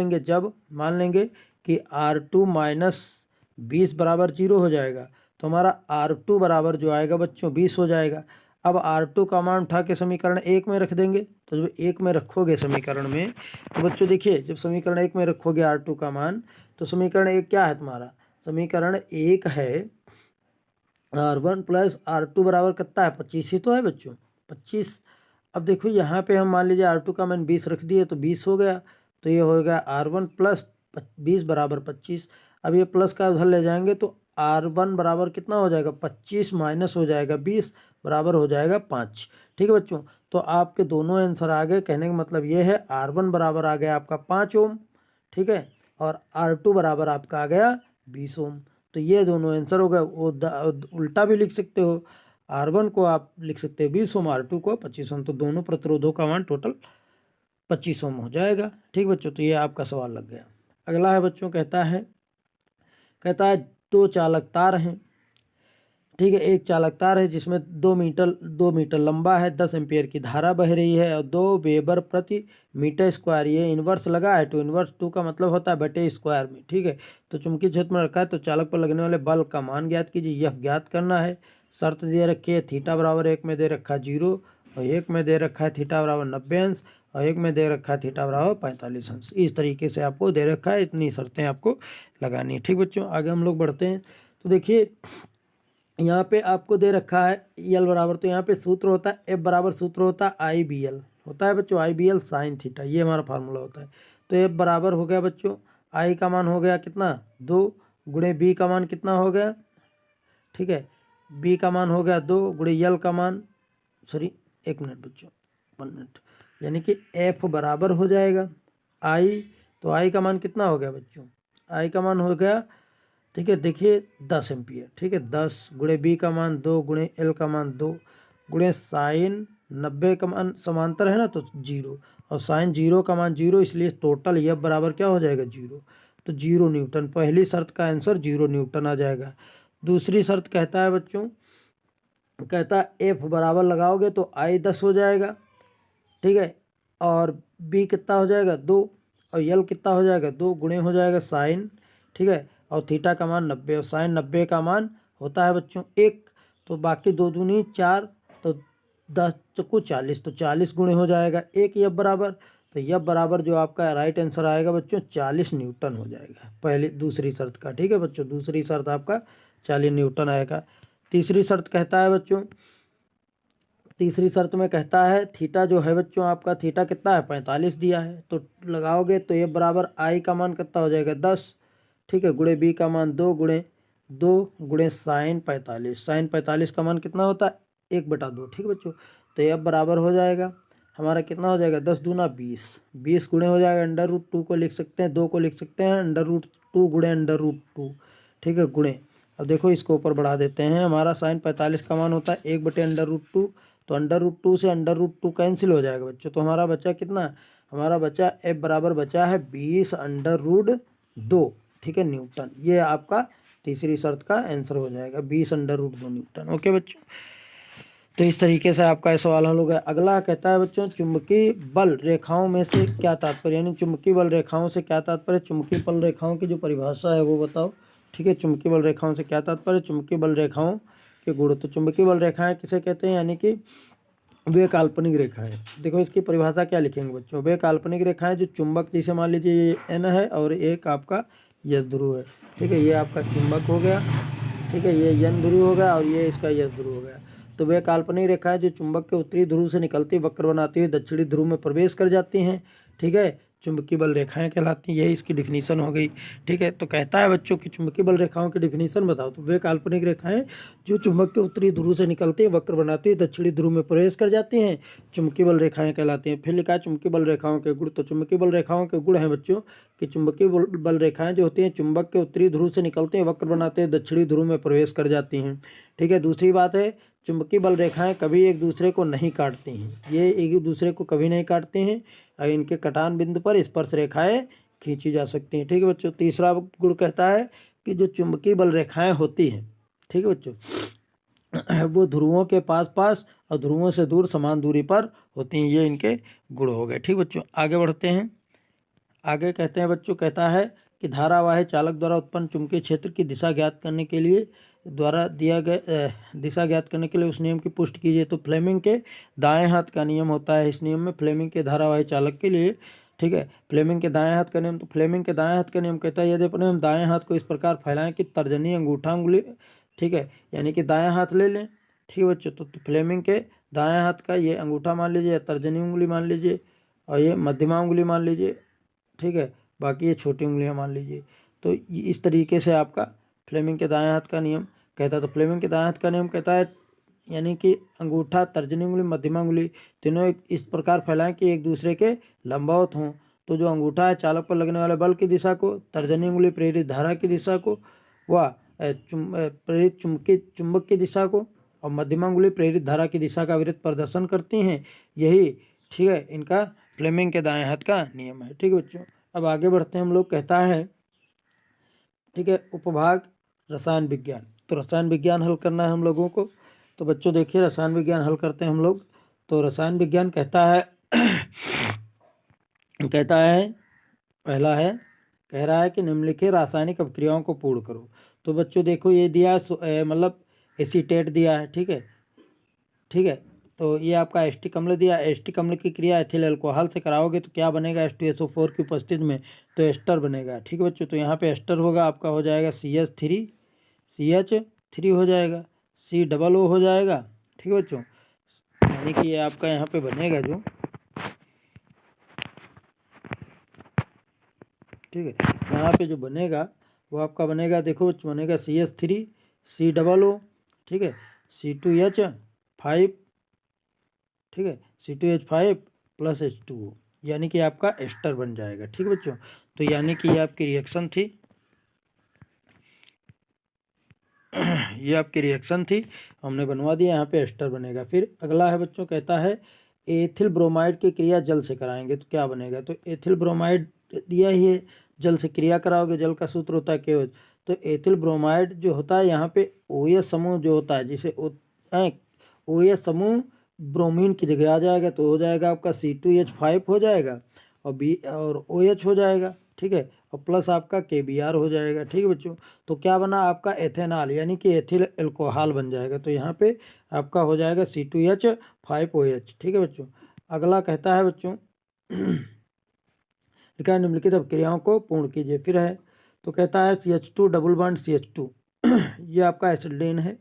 लेंगे कि R2 माइनस 20 बराबर 0 हो जाएगा तो हमारा R2 बराबर जो आएगा बच्चों 20 हो जाएगा। अब R2 का मान उठा के समीकरण 1 में रख देंगे। तो जब 1 में रखोगे समीकरण में तो बच्चों देखिए, जब समीकरण 1 में रखोगे R2 का मान तो समीकरण 1 क्या है तुम्हारा? समीकरण 1 है R1 प्लस R2 बराबर कितना है? 25 ही तो है बच्चों, 25। अब देखो यहाँ पे हम मान लीजिए R2 का मान 20 रख दिए तो 20 हो गया। तो ये हो गया R1 प्लस 20 बराबर 25। अब ये प्लस का उधर ले जाएंगे तो R1 बराबर कितना हो जाएगा? 25 माइनस हो जाएगा 20 बराबर हो जाएगा 5। ठीक है बच्चों, तो आपके दोनों आंसर आ गए। कहने का मतलब ये है R1 बराबर आ गया आपका 5 ओम, ठीक है, और R2 बराबर आपका आ गया 20 ओम। तो ये दोनों आंसर हो गए। वो उल्टा भी लिख सकते हो, R1 को आप लिख सकते हो 20 ओम, R2 को 25 ओम। तो दोनों प्रतिरोधों का मान टोटल 25 ओम हो जाएगा। ठीक बच्चों, तो ये आपका सवाल लग गया। अगला है बच्चों, कहता है 2 चालक तार हैं। ठीक है, एक चालक तार है जिसमें 2 मीटर लंबा है, 10 एम्पियर की धारा बह रही है और 2 वेबर प्रति मीटर स्क्वायर। ये इन्वर्स लगा है, तो इन्वर्स 2 का मतलब होता है बटे स्क्वायर में। ठीक है, तो चुंबकीय क्षेत्र में रखा है तो चालक पर लगने वाले बल का मान ज्ञात कीजिए। यह ज्ञात करना है। शर्त दे रखी है थीटा बराबर 1 में दे रखा है 0 और 1 में दे रखा है थीटा बराबर 90 अंश और 1 में दे रखा है थीटा बराबर 45 अंश। इस तरीके से आपको दे रखा है, इतनी शर्तें आपको लगानी है। ठीक बच्चों, आगे हम लोग बढ़ते हैं। तो देखिए यहाँ पे आपको दे रखा है यल बराबर, तो यहाँ पे सूत्र होता है एफ बराबर सूत्र होता है IBL होता है बच्चों, IBL साइन थीटा, ये हमारा फार्मूला होता है। तो एफ बराबर हो गया बच्चों, आई का मान हो गया कितना 2 गुणे बी का मान कितना हो गया, ठीक है, बी का मान हो गया 2 गुणे यल का मान, सॉरी 1 मिनट बच्चों 1 मिनट, यानी कि एफ बराबर हो जाएगा आई। तो आई का मान कितना हो गया बच्चों? आई का मान हो गया, ठीक है, देखिए 10 एम्पियर। ठीक है, 10 गुणे बी का मान 2 गुणे एल का मान 2 गुणे साइन 90 का मान समांतर है ना तो 0 और साइन 0 का मान 0, इसलिए टोटल F बराबर क्या हो जाएगा 0, तो 0 न्यूटन। पहली शर्त का आंसर 0 न्यूटन आ जाएगा। दूसरी शर्त कहता है बच्चों, कहता है F बराबर लगाओगे तो I 10 हो जाएगा, ठीक है, और B कितना हो जाएगा 2, और L कितना हो जाएगा 2 गुणे हो जाएगा साइन, ठीक है, और थीटा का मान 90, और साइन 90 का मान होता है बच्चों 1, तो बाकी 2 दूनी 4, तो 10 चक्कू 40, तो 40 गुणे हो जाएगा 1 F बराबर, तो F बराबर जो आपका राइट आंसर आएगा बच्चों 40 न्यूटन हो जाएगा पहली दूसरी शर्त का, ठीक है बच्चों, दूसरी शर्त आपका 40 न्यूटन आएगा। तीसरी शर्त कहता है बच्चों, तीसरी शर्त में कहता है थीटा जो है बच्चों आपका, थीटा कितना है 45 दिया है, तो लगाओगे तो ये बराबर आई का मान कितना हो जाएगा 10, ठीक है, गुणे बी का मान 2 गुणे साइन 45, साइन 45 का मान कितना होता है 1/2, ठीक है बच्चों, तो ये बराबर हो जाएगा हमारा कितना हो जाएगा 10 दूना 20, 20 गुणे हो जाएगा √2 को लिख सकते हैं, 2 को लिख सकते हैं √2 गुणे √2, ठीक है, गुणे, अब देखो इसको ऊपर बढ़ा देते हैं, हमारा साइन 45 का मान होता है 1/√2, तो √2 से √2 कैंसिल हो जाएगा बच्चों, तो हमारा बचा कितना, हमारा बचा F बराबर बचा है 20√2, ठीक है न्यूटन। ये आपका तीसरी शर्त का आंसर हो जाएगा 20√2 न्यूटन। ओके बच्चों, तो इस तरीके से आपका सवाल हल हो गया। अगला कहता है बच्चों, चुंबकीय बल रेखाओं में से क्या तात्पर्य, यानी चुंबकीय बल रेखाओं से क्या तात्पर्य, चुंबकीय बल रेखाओं की जो परिभाषा है वो बताओ, ठीक है, चुंबकीय बल रेखाओं से क्या तात्पर्य, चुंबकीय बल रेखाओं के गुण। तो चुंबकीय बल रेखाएं किसे कहते हैं, यानी कि वे काल्पनिक रेखाएं। देखो इसकी परिभाषा क्या लिखेंगे बच्चों, वे काल्पनिक रेखाएं जो चुंबक, जैसे मान लीजिए ये N है और एक आपका यस ध्रुव है, ठीक है, ये आपका चुंबक हो गया, ठीक है, ये N ध्रुव हो गया और ये इसका यस ध्रुव हो गया। तो वे काल्पनिक रेखाएं जो चुंबक के उत्तरी ध्रुव से निकलती वक्र बनाती हुई दक्षिणी ध्रुव में प्रवेश कर जाती हैं, ठीक है, चुंबकीय बल रेखाएं कहलाती हैं। यही इसकी डिफिनीशन हो गई, ठीक है। तो कहता है बच्चों कि चुंबकीय बल रेखाओं की डिफिनीशन बताओ, तो वे काल्पनिक रेखाएं जो चुंबक के उत्तरी ध्रुव से निकलती है वक्र बनाती है दक्षिणी ध्रुव में प्रवेश कर जाती हैं, चुंबकीय बल रेखाएं कहलाती हैं। फिर लिखा है चुंबकीय बल रेखाओं के गुण। तो चुंबकीय बल रेखाओं के गुण हैं बच्चों कि चुंबकीय बल रेखाएं जो होती हैं चुंबक के उत्तरी ध्रुव से निकलते हैं वक्र बनाते हैं दक्षिणी ध्रुव में प्रवेश कर जाती हैं, ठीक है। दूसरी बात है, चुंबकीय बल रेखाएं कभी एक दूसरे को नहीं काटती हैं, ये एक दूसरे को कभी नहीं काटते हैं और इनके कटान बिंदु पर स्पर्श रेखाएं खींची जा सकती हैं, ठीक है बच्चों। तीसरा गुण कहता है कि जो चुंबकीय बल रेखाएं होती हैं, ठीक है बच्चों, वो ध्रुवों के पास पास और ध्रुवों से दूर समान दूरी पर होती हैं, ये इनके गुण हो गए, ठीक बच्चों। आगे बढ़ते हैं, आगे कहते हैं बच्चों, कहता है कि धारावाही चालक द्वारा उत्पन्न चुंबकीय क्षेत्र की दिशा ज्ञात करने के लिए दिशा ज्ञात करने के लिए उस नियम की पुष्टि कीजिए। तो फ्लेमिंग के दाएं हाथ का नियम होता है इस नियम में, फ्लेमिंग के धारावाही चालक के लिए, ठीक है, फ्लेमिंग के दाएं हाथ का नियम। तो फ्लेमिंग के दाएं हाथ का नियम कहता है यदि अपने हम दाएं हाथ को इस प्रकार फैलाएं कि तर्जनी अंगूठा उंगली, ठीक है, यानी कि दाएं हाथ ले लें, ठीक है बच्चों। तो फ्लेमिंग के दाएं हाथ का ये अंगूठा मान लीजिए, तर्जनी उंगली मान लीजिए और ये मध्यमा उंगली मान लीजिए, ठीक है, बाकी ये छोटी उंगलियां मान लीजिए। तो इस तरीके से आपका फ्लेमिंग के दाएं हाथ का नियम कहता है। तो फ्लेमिंग के दाएं हाथ का नियम कहता है यानी कि अंगूठा, तर्जनी उंगली, मध्यमा उंगली तीनों इस प्रकार फैलाएं कि एक दूसरे के लंबवत हों। तो जो अंगूठा है चालक पर लगने वाले बल की दिशा को, तर्जनी उंगली प्रेरित धारा की दिशा को, व प्रेरित चुंबक की दिशा को, और मध्यमा उंगली प्रेरित धारा की दिशा का विरुद्ध प्रदर्शन करती हैं। यही, ठीक है, इनका फ्लेमिंग के दाएं हाथ का नियम है, ठीक है बच्चों। अब आगे बढ़ते हैं हम लोग, कहता है, ठीक है, उपभाग रसायन विज्ञान। तो रसायन विज्ञान हल करना है हम लोगों को। तो बच्चों देखिए रसायन विज्ञान हल करते हैं हम लोग। तो रसायन विज्ञान कहता है कहता है पहला है, कह रहा है कि निम्नलिखित रासायनिक अभिक्रियाओं को पूर्ण करो। तो बच्चों देखो ये दिया मतलब एसीटेट दिया है, ठीक है, ठीक है। तो ये आपका एस्टिक अम्ल दिया, एस्टिक अम्ल की क्रिया एथिल अल्कोहल से कराओगे तो क्या बनेगा, H2SO4 की उपस्थिति में तो एस्टर बनेगा, ठीक है बच्चों। तो यहाँ पे एस्टर होगा आपका, हो जाएगा CH3 हो जाएगा, COO हो जाएगा, ठीक है बच्चों। यानी कि ये आपका यहाँ पे बनेगा जो, ठीक है, यहाँ पे जो बनेगा वो आपका बनेगा, देखो बच्चों बनेगा CH3 COO, ठीक है, C2H5, ठीक है, C2H5 + H2O, यानी कि आपका एस्टर बन जाएगा, ठीक है बच्चों। तो यानी कि ये आपकी रिएक्शन थी, ये आपकी रिएक्शन थी, हमने बनवा दिया, यहाँ पे एस्टर बनेगा। फिर अगला है बच्चों, कहता है एथिल ब्रोमाइड की क्रिया जल से कराएंगे तो क्या बनेगा, तो एथिल ब्रोमाइड दिया ही है, जल से क्रिया कराओगे, जल का सूत्र होता है KOH। तो एथिल ब्रोमाइड जो होता है यहाँ पे OH समूह जो होता है, जिसे OH समूह ब्रोमीन की जगह आ जाएगा तो हो जाएगा आपका C2H5 हो जाएगा और OH हो जाएगा, ठीक है, और प्लस आपका KBr हो जाएगा, ठीक है बच्चों। तो क्या बना आपका एथेनॉल यानी कि एथिल एल्कोहल बन जाएगा। तो यहाँ पे आपका हो जाएगा C2H5OH, ठीक है बच्चों। अगला कहता है बच्चों लिखा है निम्नलिखित अपक्रियाओं को पूर्ण कीजिए। फिर है तो कहता है CH2 डबल बॉन्ड CH2 ये आपका एसिडिन है।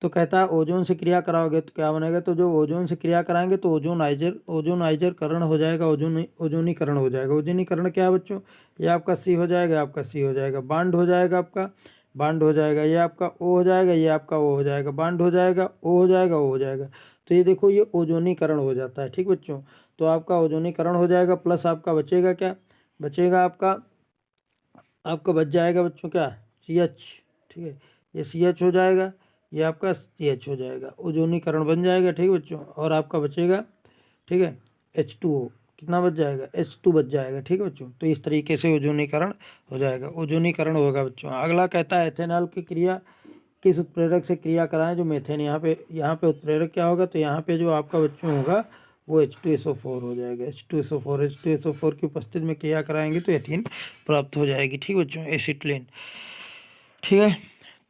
तो कहता है ओजोन से क्रिया कराओगे तो क्या बनेगा, तो जो ओजोन से क्रिया कराएंगे तो ओजोनाइजर करण हो जाएगा, ओजोनीकरण हो जाएगा। ओजोनीकरण क्या है बच्चों, ये आपका C हो जाएगा, आपका C हो जाएगा, बांड हो जाएगा, आपका बांड हो जाएगा, ये आपका O हो जाएगा, ये आपका O हो जाएगा, बांड हो जाएगा, O हो जाएगा, O हो जाएगा। तो ये देखो ये ओजोनीकरण हो जाता है, ठीक बच्चों। तो आपका ओजोनीकरण हो जाएगा, प्लस आपका बचेगा क्या, बचेगा आपका बच जाएगा बच्चों क्या CH, ठीक है, ये CH हो जाएगा, ये आपका CH हो जाएगा, ओजोनीकरण बन जाएगा, ठीक है बच्चों। और आपका बचेगा, ठीक है, H2O कितना बच जाएगा, H2 बच जाएगा, ठीक है बच्चों। तो इस तरीके से ओजोनीकरण हो जाएगा, ओजोनीकरण होगा बच्चों। अगला कहता है एथेनॉल की क्रिया किस उत्प्रेरक से क्रिया कराएं, जो मेथेन यहाँ पे उत्प्रेरक क्या होगा, तो यहाँ पे जो आपका बच्चों होगा वो H2SO4 हो जाएगा, H2SO4 की उपस्थिति में क्रिया कराएंगे तो एथीन प्राप्त हो जाएगी, ठीक बच्चों, एसिटिलीन, ठीक है।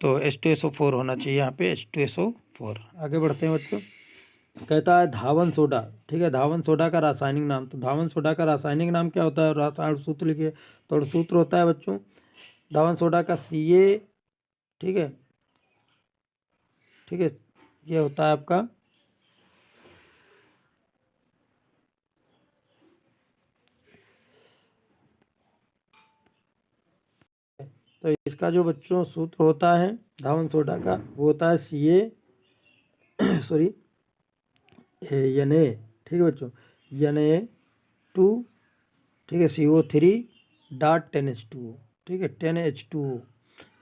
तो H2SO4 होना चाहिए यहाँ पे H2SO4। आगे बढ़ते हैं बच्चों, कहता है धावन सोडा, ठीक है, धावन सोडा का रासायनिक नाम। तो धावन सोडा का रासायनिक नाम क्या होता है, रासायनिक सूत्र लिखिए। तो सूत्र होता है बच्चों धावन सोडा का Ca, ठीक है, ठीक है, ये होता है आपका तो इसका जो बच्चों सूत्र होता है धावन सोडा का वो होता है Ca सॉरी Na, ठीक है बच्चों, Na2, ठीक है, CO3.10H2O, ठीक है, 10H2O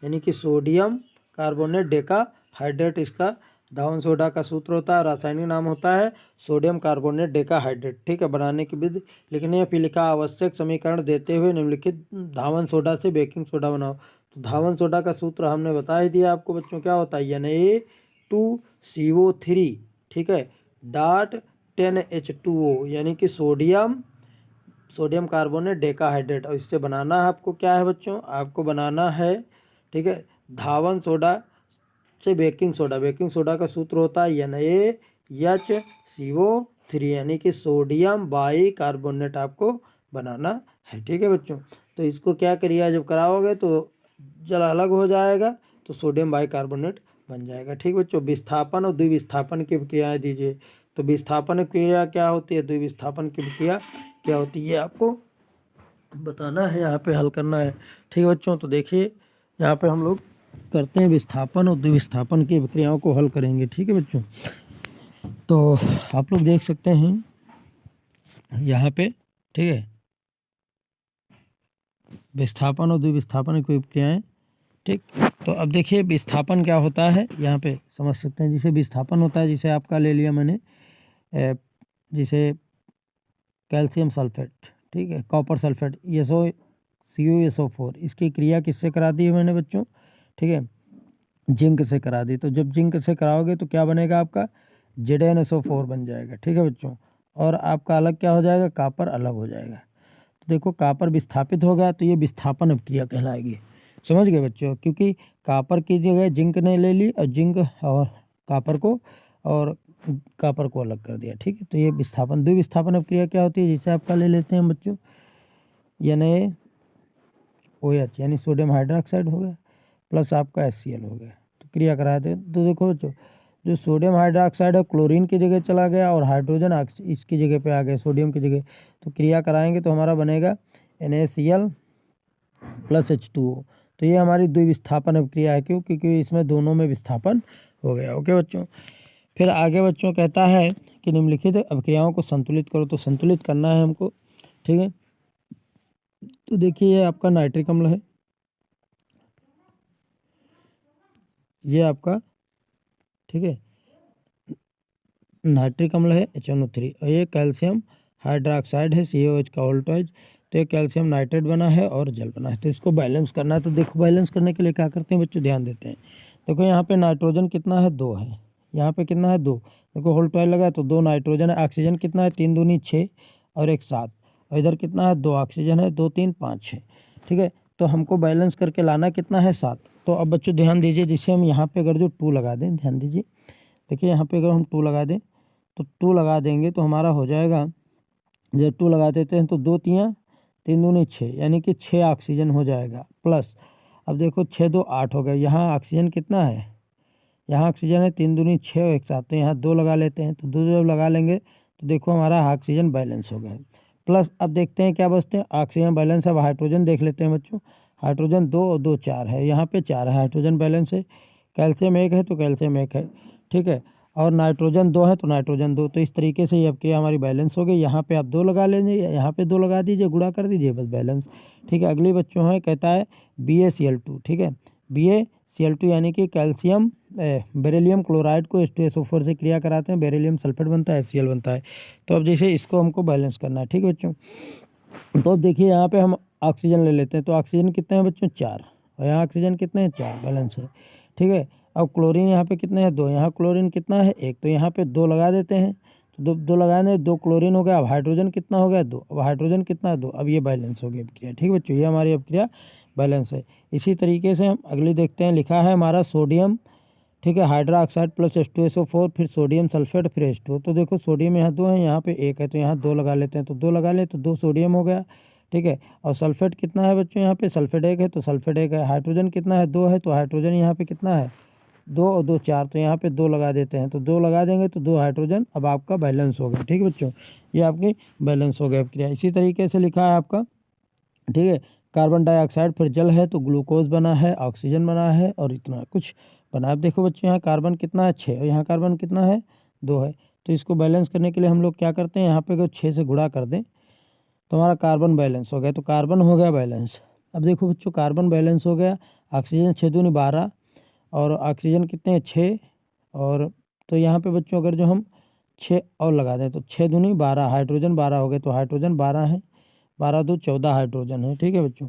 यानी कि सोडियम कार्बोनेट डेका हाइड्रेट इसका धावन सोडा का सूत्र होता है। रासायनिक नाम होता है सोडियम कार्बोनेट डेका हाइड्रेट, ठीक है। बनाने की विधि लिखनी है, फिर लिखा आवश्यक समीकरण देते हुए निम्नलिखित धावन सोडा से बेकिंग सोडा बनाओ। तो धावन सोडा का सूत्र हमने बता ही दिया आपको बच्चों, क्या होता है Na2CO3, ठीक है, डॉट 10H2O यानी कि सोडियम कार्बोनेट डेकाहाइड्रेट। और इससे बनाना है आपको क्या है बच्चों, आपको बनाना है, ठीक है, धावन सोडा से बेकिंग सोडा। बेकिंग सोडा का सूत्र होता है NaHCO3 यानी कि सोडियम बाई कार्बोनेट आपको बनाना है, ठीक है बच्चों। तो इसको क्या करिए, जब कराओगे तो जल अलग हो जाएगा तो सोडियम बाई कार्बोनेट बन जाएगा, ठीक बच्चों। विस्थापन और द्विविस्थापन की क्रियाएं दीजिए। तो विस्थापन क्रिया क्या होती है, द्विविस्थापन की क्रिया क्या होती है आपको बताना है, यहाँ पे हल करना है, ठीक है बच्चों। तो देखिए यहाँ पे हम लोग करते हैं विस्थापन और द्विविस्थापन की क्रियाओं को हल करेंगे, ठीक है बच्चों। तो आप लोग देख सकते हैं यहाँ पे, ठीक है, विस्थापन और द्विविस्थापन की क्रियाएं, ठीक। तो अब देखिए विस्थापन क्या होता है, यहाँ पे समझ सकते हैं। जिसे विस्थापन होता है, जिसे आपका ले लिया मैंने जिसे कैल्शियम सल्फेट, ठीक है, कॉपर सल्फेट CuSO4, इसकी क्रिया किससे करा दी है मैंने बच्चों, ठीक है, जिंक से करा दी। तो जब जिंक से कराओगे तो क्या बनेगा आपका ZnSO4 बन जाएगा, ठीक है बच्चों। और आपका अलग क्या हो जाएगा, कापर अलग हो जाएगा। तो देखो कापर विस्थापित हो गया तो ये विस्थापन अभिक्रिया कहलाएगी, समझ गए बच्चों। क्योंकि कापर की जगह जिंक ने ले ली और जिंक और कापर को और कापर को अलग कर दिया, ठीक है। तो ये विस्थापन द्विविस्थापन अभिक्रिया क्या होती है, जिसे आपका ले लेते हैं बच्चों NaOH यानी सोडियम हाइड्रोक्साइड हो गया प्लस आपका HCl हो गया। तो क्रिया कराते हैं तो देखो बच्चों जो सोडियम हाइड्रोक्साइड है क्लोरीन की जगह चला गया और हाइड्रोजन इसकी जगह पे आ गया सोडियम की जगह। तो क्रिया कराएंगे तो हमारा बनेगा NaCl प्लस H2O। तो ये हमारी द्विविस्थापन अभिक्रिया है, क्यों, क्योंकि इसमें दोनों में विस्थापन हो गया, ओके बच्चों। फिर आगे बच्चों कहता है कि निम्नलिखित अभिक्रियाओं को संतुलित करो। तो संतुलित करना है हमको, ठीक है। तो देखिए ये आपका नाइट्रिक अम्ल है, ये आपका, ठीक है, नाइट्रिक अम्ल है HNO3, और ये कैल्शियम हाइड्रोक्साइड है CaOH का वोल्टेज। तो ये कैल्शियम नाइट्रेट बना है और जल बना है। तो इसको बैलेंस करना है। तो देखो बैलेंस करने के लिए क्या करते हैं बच्चों, ध्यान देते हैं। देखो यहाँ पे नाइट्रोजन कितना है, 2 है। यहाँ पे कितना है, 2। देखो वोल्टेज लगा है तो 2 नाइट्रोजन है। ऑक्सीजन कितना है, 3 दूनी 6 और 1 7। और इधर कितना है, 2 ऑक्सीजन है, 2 3 5 6। ठीक है, तो हमको बैलेंस करके लाना कितना है, 7। तो अब बच्चों ध्यान दीजिए, जिससे हम यहाँ पे अगर जो 2 लगा दें, ध्यान दीजिए, देखिए यहाँ पे अगर हम 2 लगा दें तो 2 लगा देंगे तो हमारा हो जाएगा, जब 2 लगा देते हैं तो 2 3 दूनी 6, यानी कि 6 ऑक्सीजन हो जाएगा। प्लस अब देखो 6 2 8 हो गया। यहाँ ऑक्सीजन कितना है, यहाँ ऑक्सीजन है 3 दूनी 6 और 1 7। तो यहाँ 2 लगा लेते हैं, तो 2 जब लगा लेंगे तो देखो हमारा ऑक्सीजन बैलेंस हो गया। प्लस अब देखते हैं क्या बचते हैं, ऑक्सीजन बैलेंस। अब हाइड्रोजन देख लेते हैं बच्चों। हाइड्रोजन 2 और 2 4 है, यहाँ पे 4 है, हाइड्रोजन बैलेंस है। कैल्शियम 1 है तो कैल्शियम 1 है। ठीक है, और नाइट्रोजन 2 है तो नाइट्रोजन 2। तो इस तरीके से ये अपक्रिया हमारी बैलेंस हो गई। यहाँ पे आप 2 लगा लेंगे, यहाँ पे 2 लगा दीजिए, गुणा कर दीजिए, बस बैलेंस। ठीक है, अगली बच्चों है, कहता है BaCl2। ठीक है, BaCl2 यानी कि कैल्शियम बेरिलियम क्लोराइड को H2SO4 से क्रिया कराते हैं, बेरिलियम सल्फेट बनता है, HCl बनता है। तो अब जैसे इसको हमको बैलेंस करना है। ठीक है बच्चों, तो अब देखिए यहाँ पे हम ऑक्सीजन ले लेते हैं। तो ऑक्सीजन कितने हैं बच्चों, 4, और यहाँ ऑक्सीजन कितने हैं, 4, बैलेंस है। ठीक है, अब क्लोरीन यहाँ पे कितने हैं, 2, यहाँ क्लोरीन कितना है, 1। तो यहाँ पे 2 लगा देते हैं, तो 2 लगाने, 2 क्लोरीन हो गया। अब हाइड्रोजन कितना हो गया, 2। अब हाइड्रोजन कितना है, 2। अब ये बैलेंस हो गया अपक्रिया। ठीक है बच्चों, ये हमारी अपक्रिया बैलेंस है। इसी तरीके से हम अगली देखते हैं, लिखा है हमारा सोडियम, ठीक है, हाइड्रोक्साइड प्लस H2SO4, फिर सोडियम सल्फेट, फिर H2O। तो देखो सोडियम यहाँ 2 है, यहाँ पे 1 है, तो यहाँ 2 लगा लेते हैं। तो 2 लगा ले तो 2 सोडियम हो गया। ठीक है, और सल्फेट कितना है बच्चों, यहाँ पे सल्फेट 1 है तो सल्फेट 1 है। हाइड्रोजन कितना है, 2 है, तो हाइड्रोजन यहाँ पे कितना है, 2 और 2 4। तो यहाँ पे 2 लगा देते हैं, तो 2 लगा देंगे तो 2 हाइड्रोजन। अब आपका बैलेंस हो गया। ठीक है बच्चों, ये आपकी बैलेंस हो गया अपक्रिया। इसी तरीके से लिखा है आपका, ठीक है, कार्बन डाइऑक्साइड, फिर जल है तो ग्लूकोज बना है, ऑक्सीजन बना है, और इतना कुछ बना है। अब देखो बच्चों, यहाँ कार्बन कितना है, 6, और यहाँ कार्बन कितना है, 2 है। तो इसको बैलेंस करने के लिए हम लोग क्या करते हैं, यहाँ पे अगर 6 से गुणा कर दें तो हमारा कार्बन बैलेंस हो गया। तो कार्बन हो गया बैलेंस। अब देखो बच्चों, कार्बन बैलेंस हो गया। ऑक्सीजन 6 दूनी 12, और ऑक्सीजन कितने हैं, 6। और तो यहाँ पे बच्चों अगर जो हम 6 और लगा दें तो 6 दूनी 12, हाइड्रोजन 12 हो गए, तो हाइड्रोजन 12 है, 12 2 14 हाइड्रोजन है। ठीक है बच्चों,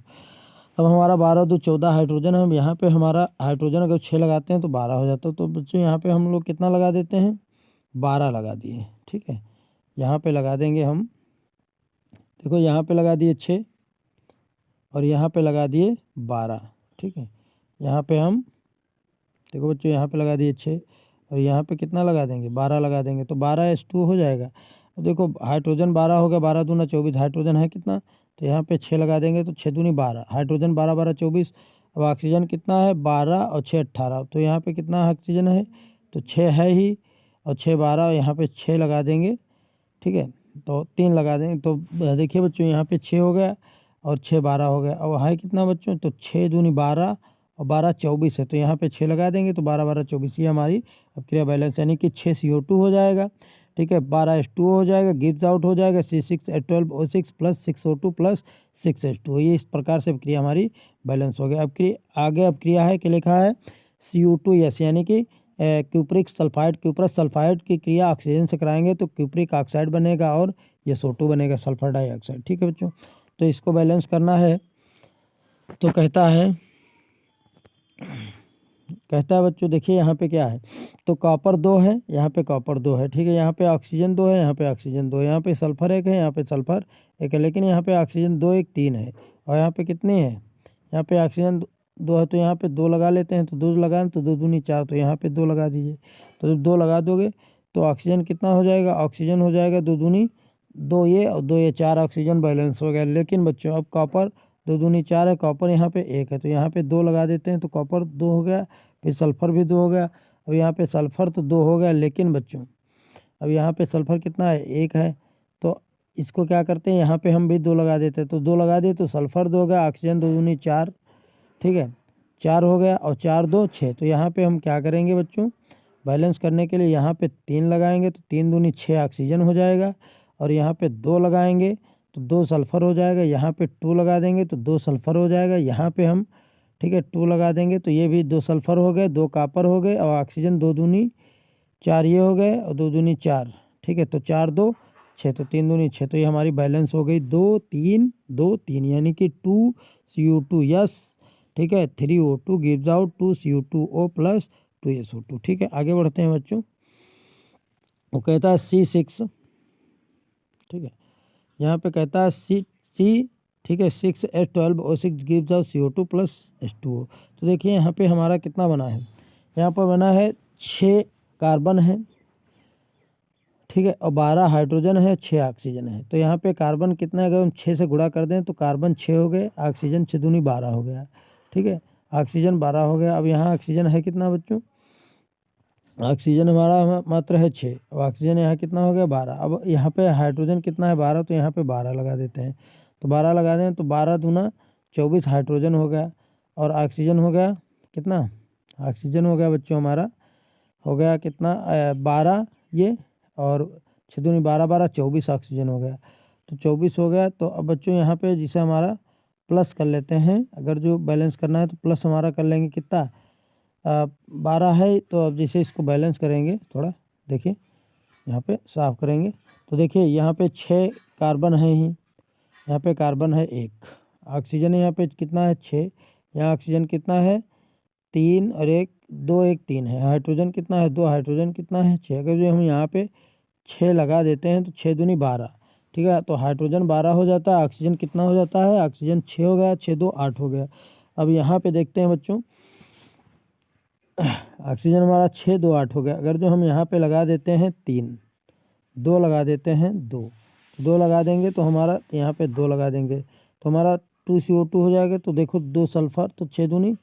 अब हमारा 12 2 14 हाइड्रोजन है। हम यहाँ पे हमारा हाइड्रोजन अगर 6 लगाते हैं तो 12 हो जाता है। तो बच्चों यहाँ पे हम लोग कितना लगा देते हैं, 12 लगा दिए। ठीक है, यहाँ पे लगा देंगे हम, देखो यहाँ पे लगा दिए 6, और यहाँ पे लगा दिए 12। ठीक है, यहाँ पे हम देखो बच्चों, यहाँ पे लगा दिए 6, और यहाँ पे कितना लगा देंगे, 12 लगा देंगे, तो 12H2 हो जाएगा। अब देखो हाइड्रोजन 12 हो गया, 12 दूना 24, हाइड्रोजन है कितना, तो यहाँ पे 6 लगा देंगे, तो 6 दूनी 12, हाइड्रोजन 12 12 24। अब ऑक्सीजन कितना है, 12 और 6 18। तो यहाँ पे कितना ऑक्सीजन है, तो 6 है ही, और 6 12, और यहाँ पे 6 लगा देंगे। ठीक है, तो 3 लगा देंगे, तो देखिए बच्चों यहाँ पे 6 हो गया, और 6 12 हो गया। अब है कितना बच्चों, तो 6 दूनी 12 और 12 24 है, तो यहाँ पे 6 लगा देंगे, तो 12 12 24। ये हमारी अपक्रिया बैलेंस, यानी कि 6 CO2 हो जाएगा। ठीक है, 12 H2O हो जाएगा, गिव्स आउट हो जाएगा C6H12O6 plus 6O2 plus 6H2O। ये इस प्रकार से अपक्रिया हमारी बैलेंस हो गया। अपक्रिया आगे अपक्रिया है कि लिखा है Cu2S, यानी कि क्यूप्रिक सल्फाइड, क्यूप्रस सल्फाइड की क्रिया ऑक्सीजन से कराएंगे तो क्यूप्रिक ऑक्साइड बनेगा, और ये SO2 बनेगा, सल्फर डाइऑक्साइड। ठीक है बच्चों, तो इसको बैलेंस करना है। तो कहता है बच्चों, देखिए यहाँ पे क्या है, तो कॉपर 2 है, यहाँ पे कॉपर 2 है। ठीक है, यहाँ पे ऑक्सीजन 2 है, यहाँ पे ऑक्सीजन 2 है, यहाँ पे सल्फर 1 है, यहाँ पे सल्फर 1 है, लेकिन यहाँ पे ऑक्सीजन 2 1 3 है, और यहाँ पे कितने हैं, यहाँ पे ऑक्सीजन 2 है, तो यहाँ पे 2 लगा लेते हैं। तो 2 लगाएं तो 2 दूनी 4, तो यहाँ पे 2 लगा दीजिए। तो जब 2 लगा दोगे तो ऑक्सीजन कितना हो जाएगा, ऑक्सीजन हो जाएगा 2 दूनी 2 ये, और 2 ये, 4 ऑक्सीजन बैलेंस हो गया। लेकिन बच्चों अब कॉपर 2 दूनी 4 है, कॉपर यहाँ पे 1 है, तो यहाँ पे 2 लगा देते हैं, तो कॉपर 2 हो गया, फिर सल्फ़र भी 2 हो गया। अब यहाँ पे सल्फ़र तो 2 हो गया, लेकिन बच्चों अब यहाँ पे सल्फ़र कितना है, 1 है, तो इसको क्या करते हैं, यहाँ पे हम भी 2 लगा देते हैं। तो 2 लगा दिए तो सल्फ़र 2 हो गया, ऑक्सीजन 2 दूनी 4। ठीक है, 4 हो गया, और 4 2 6। तो यहाँ पे हम क्या करेंगे बच्चों, बैलेंस करने के लिए यहाँ पे 3 लगाएंगे, तो 3 दूनी 6 ऑक्सीजन हो जाएगा, और यहाँ पे 2 लगाएंगे तो 2 सल्फ़र हो जाएगा, यहाँ पे 2 लगा देंगे तो 2 सल्फ़र हो जाएगा, यहाँ पे हम, ठीक है, 2 लगा देंगे तो ये भी 2 सल्फ़र हो गए, 2 कॉपर हो गए, और ऑक्सीजन 2 दूनी 4 ये हो गए और 2 दूनी 4, ठीक है। तो 4 2 6, तो 3 दूनी 6, तो ये हमारी बैलेंस हो गई 2 3 2 3, यानी कि 2 CO2 यस, ठीक है। 3 O2 gives out 2 CO2O plus 2 SO2, ठीक है। आगे बढ़ते हैं बच्चों। वो कहता है C6, ठीक है। यहाँ पे कहता है C, ठीक है, 6H12O6 gives out CO2 plus H2O। तो देखिए यहाँ पे हमारा कितना बना है, यहाँ पर बना है 6 कार्बन है, ठीक है, और 12 हाइड्रोजन है, 6 ऑक्सीजन है। तो यहाँ पे कार्बन कितना है, अगर हम 6 से गुणा कर दें तो कार्बन 6 हो गए, ऑक्सीजन 6 दूनी 12 हो गया, ठीक है। ऑक्सीजन 12 हो गया। अब यहाँ ऑक्सीजन है कितना बच्चों, ऑक्सीजन हमारा मात्र है 6, अब ऑक्सीजन यहाँ कितना हो गया 12। अब यहाँ पे हाइड्रोजन कितना है 12, तो यहाँ पे 12 लगा देते हैं। तो 12 लगा दें तो 12 दूना 24 हाइड्रोजन हो गया, और ऑक्सीजन हो गया कितना, ऑक्सीजन हो गया बच्चों हमारा हो गया कितना 12 ये, और 6 दूनी 12 12 24 ऑक्सीजन हो गया, तो 24 हो गया। तो अब बच्चों यहाँ पे जिसे हमारा प्लस कर लेते हैं, अगर जो बैलेंस करना है तो प्लस हमारा कर लेंगे कितना 12 है। तो अब जैसे इसको बैलेंस करेंगे, थोड़ा देखिए यहाँ पे साफ करेंगे, तो देखिए यहाँ पे 6 कार्बन है ही, यहाँ पे कार्बन है 1, ऑक्सीजन यहाँ पे कितना है 6, यहाँ ऑक्सीजन कितना है 3 और 1 2 1 3 है, हाइड्रोजन कितना है 2, हाइड्रोजन कितना है 6। अगर जो हम यहाँ पे 6 लगा देते हैं तो 6 दूनी 12, ठीक है, तो हाइड्रोजन 12 हो जाता है, ऑक्सीजन कितना हो जाता है, ऑक्सीजन 6 हो गया, 6 2 8 हो गया। अब यहाँ पे देखते हैं बच्चों, ऑक्सीजन हमारा 6 2 8 हो गया। अगर जो हम यहाँ पे लगा देते हैं 3, 2 लगा देते हैं 2 लगा देंगे तो हमारा यहाँ पे 2 लगा देंगे तो हमारा 2 CO2 हो जाएगा। तो देखो 2 सल्फर, तो 6 दूनी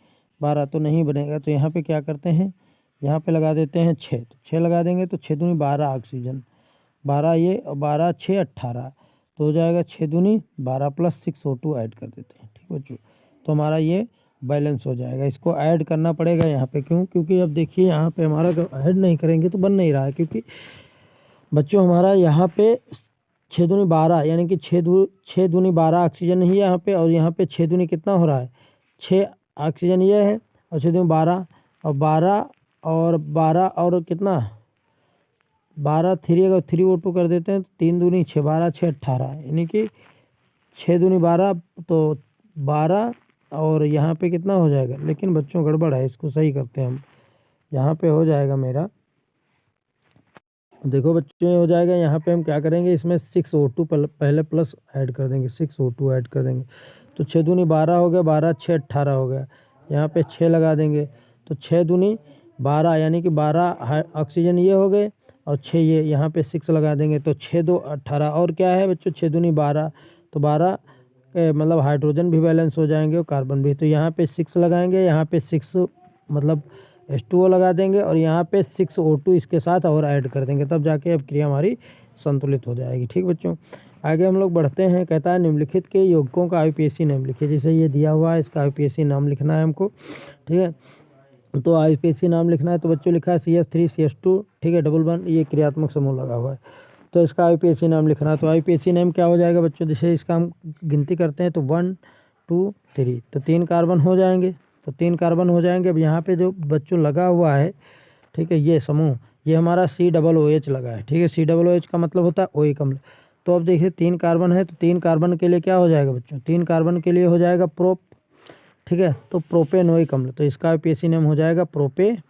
12 तो नहीं बनेगा, तो यहाँ पे क्या करते हैं, यहाँ पे लगा देते हैं 6, तो 6 लगा देंगे तो 6 दूनी 12 ऑक्सीजन, 12 ये और 12 6 18, तो हो जाएगा 6 दूनी 12 प्लस 6 O2 ऐड कर देते हैं, ठीक बच्चों। तो हमारा ये बैलेंस हो जाएगा। इसको ऐड करना पड़ेगा यहाँ पे, क्यों, क्योंकि अब देखिए यहाँ पे हमारा अगर ऐड नहीं करेंगे तो बन नहीं रहा है, क्योंकि बच्चों हमारा यहाँ पे 6 दूनी 12, यानी कि 6 दूनी 12 ऑक्सीजन ही यहाँ पे, और यहाँ पे 6 दूनी कितना हो रहा है 6 ऑक्सीजन ये है, और 6 दूनी 12 और 12 और 12 और कितना 12 3, अगर 3 O2 कर देते हैं तो 3 दूनी 6 12 6 18, यानी कि 6 दूनी 12, तो 12 और यहाँ पे कितना हो जाएगा, लेकिन बच्चों गड़बड़ है, इसको सही करते हैं हम। यहाँ पे हो जाएगा मेरा, देखो बच्चों हो जाएगा, यहाँ पे हम क्या करेंगे, इसमें 6 O2 पहले प्लस ऐड कर देंगे, 6 O2 ऐड कर देंगे, तो 6 दूनी 12 हो गया, 12 6 18 हो गया, यहाँ पे 6 लगा देंगे तो 6 दूनी 12, यानी कि 12 ऑक्सीजन ये हो गए, और 6 ये, यहाँ पे 6 लगा देंगे तो 6 2 18, और क्या है बच्चों 6 दूनी 12, तो 12 मतलब हाइड्रोजन भी बैलेंस हो जाएंगे और कार्बन भी। तो यहाँ पे 6 लगाएंगे, यहाँ पे 6 मतलब H2O लगा देंगे, और यहाँ पे 6 O2 इसके साथ और ऐड कर देंगे, तब जाके अब क्रिया हमारी संतुलित हो जाएगी, ठीक बच्चों। आगे हम लोग बढ़ते हैं, कहता है निम्नलिखित के यौगिकों का IUPAC नाम लिखिए। जैसे ये दिया हुआ है, इसका IUPAC नाम लिखना है हमको, ठीक है। तो IUPAC नाम लिखना है, तो बच्चों लिखा है CH3 CH2, ठीक है, डबल बॉन्ड, ये क्रियात्मक समूह लगा हुआ है, तो इसका IUPAC नाम लिखना है। तो IUPAC नाम क्या हो जाएगा बच्चों, जैसे इसका हम गिनती करते हैं तो 1 2 3, तो 3 कार्बन हो जाएंगे, तो 3 कार्बन हो जाएंगे। अब यहाँ पे जो बच्चों लगा हुआ है, ठीक है, ये समूह, ये हमारा COOH लगा है, ठीक है। COOH का मतलब होता है OH अम्ल। तो अब देखिए 3 कार्बन है, तो 3 कार्बन के लिए क्या हो जाएगा बच्चों, 3 कार्बन के लिए हो जाएगा प्रोप, ठीक है, तो प्रोपेनोइक अम्ल, तो इसका IUPAC नाम हो जाएगा प्रोपेनोइक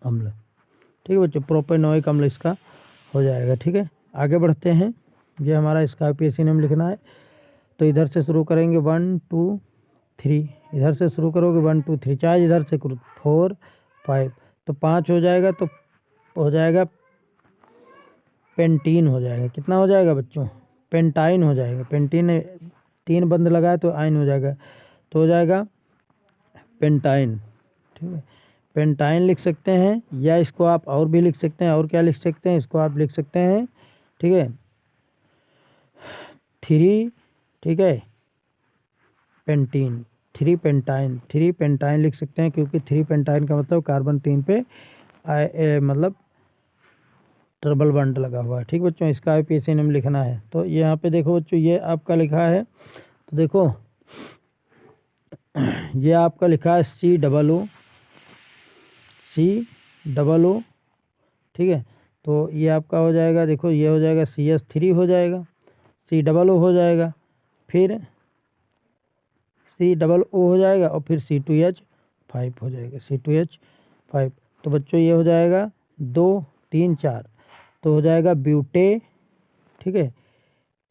अम्ल, ठीक है बच्चों, प्रोपेनोइक अम्ल इसका हो जाएगा, ठीक है। आगे बढ़ते हैं, ये हमारा इसका IUPAC नाम लिखना है, तो इधर से शुरू करेंगे 1 2 3, इधर से शुरू करोगे 1 2 3, चाहे इधर से करो 4 5, तो 5 हो जाएगा, तो हो जाएगा पेंटीन हो जाएगा, कितना हो जाएगा बच्चों, पेंटाइन हो जाएगा, पेंटीन 3 बंद लगाए तो आइन हो जाएगा, तो हो जाएगा पेंटाइन, ठीक है। पेंटाइन लिख सकते हैं, या इसको आप और भी लिख सकते हैं, और क्या लिख सकते हैं, इसको आप लिख सकते हैं, ठीक है 3, ठीक है, पेंटीन 3 पेंटाइन, 3 पेंटाइन लिख सकते हैं, क्योंकि 3 पेंटाइन का मतलब कार्बन 3 पे मतलब ट्रिपल बॉन्ड लगा हुआ है, ठीक बच्चों। इसका IUPAC नाम लिखना है, तो यहाँ पे देखो बच्चों, ये आपका लिखा है, तो देखो ये आपका लिखा है COO COO, ठीक है। तो ये आपका हो जाएगा, देखो ये हो जाएगा CH3 हो जाएगा, COO हो जाएगा, फिर COO हो जाएगा और फिर C2H5 हो जाएगा, C2H5। तो बच्चों ये हो जाएगा 2 3 4, तो हो जाएगा ब्यूटे, ठीक है,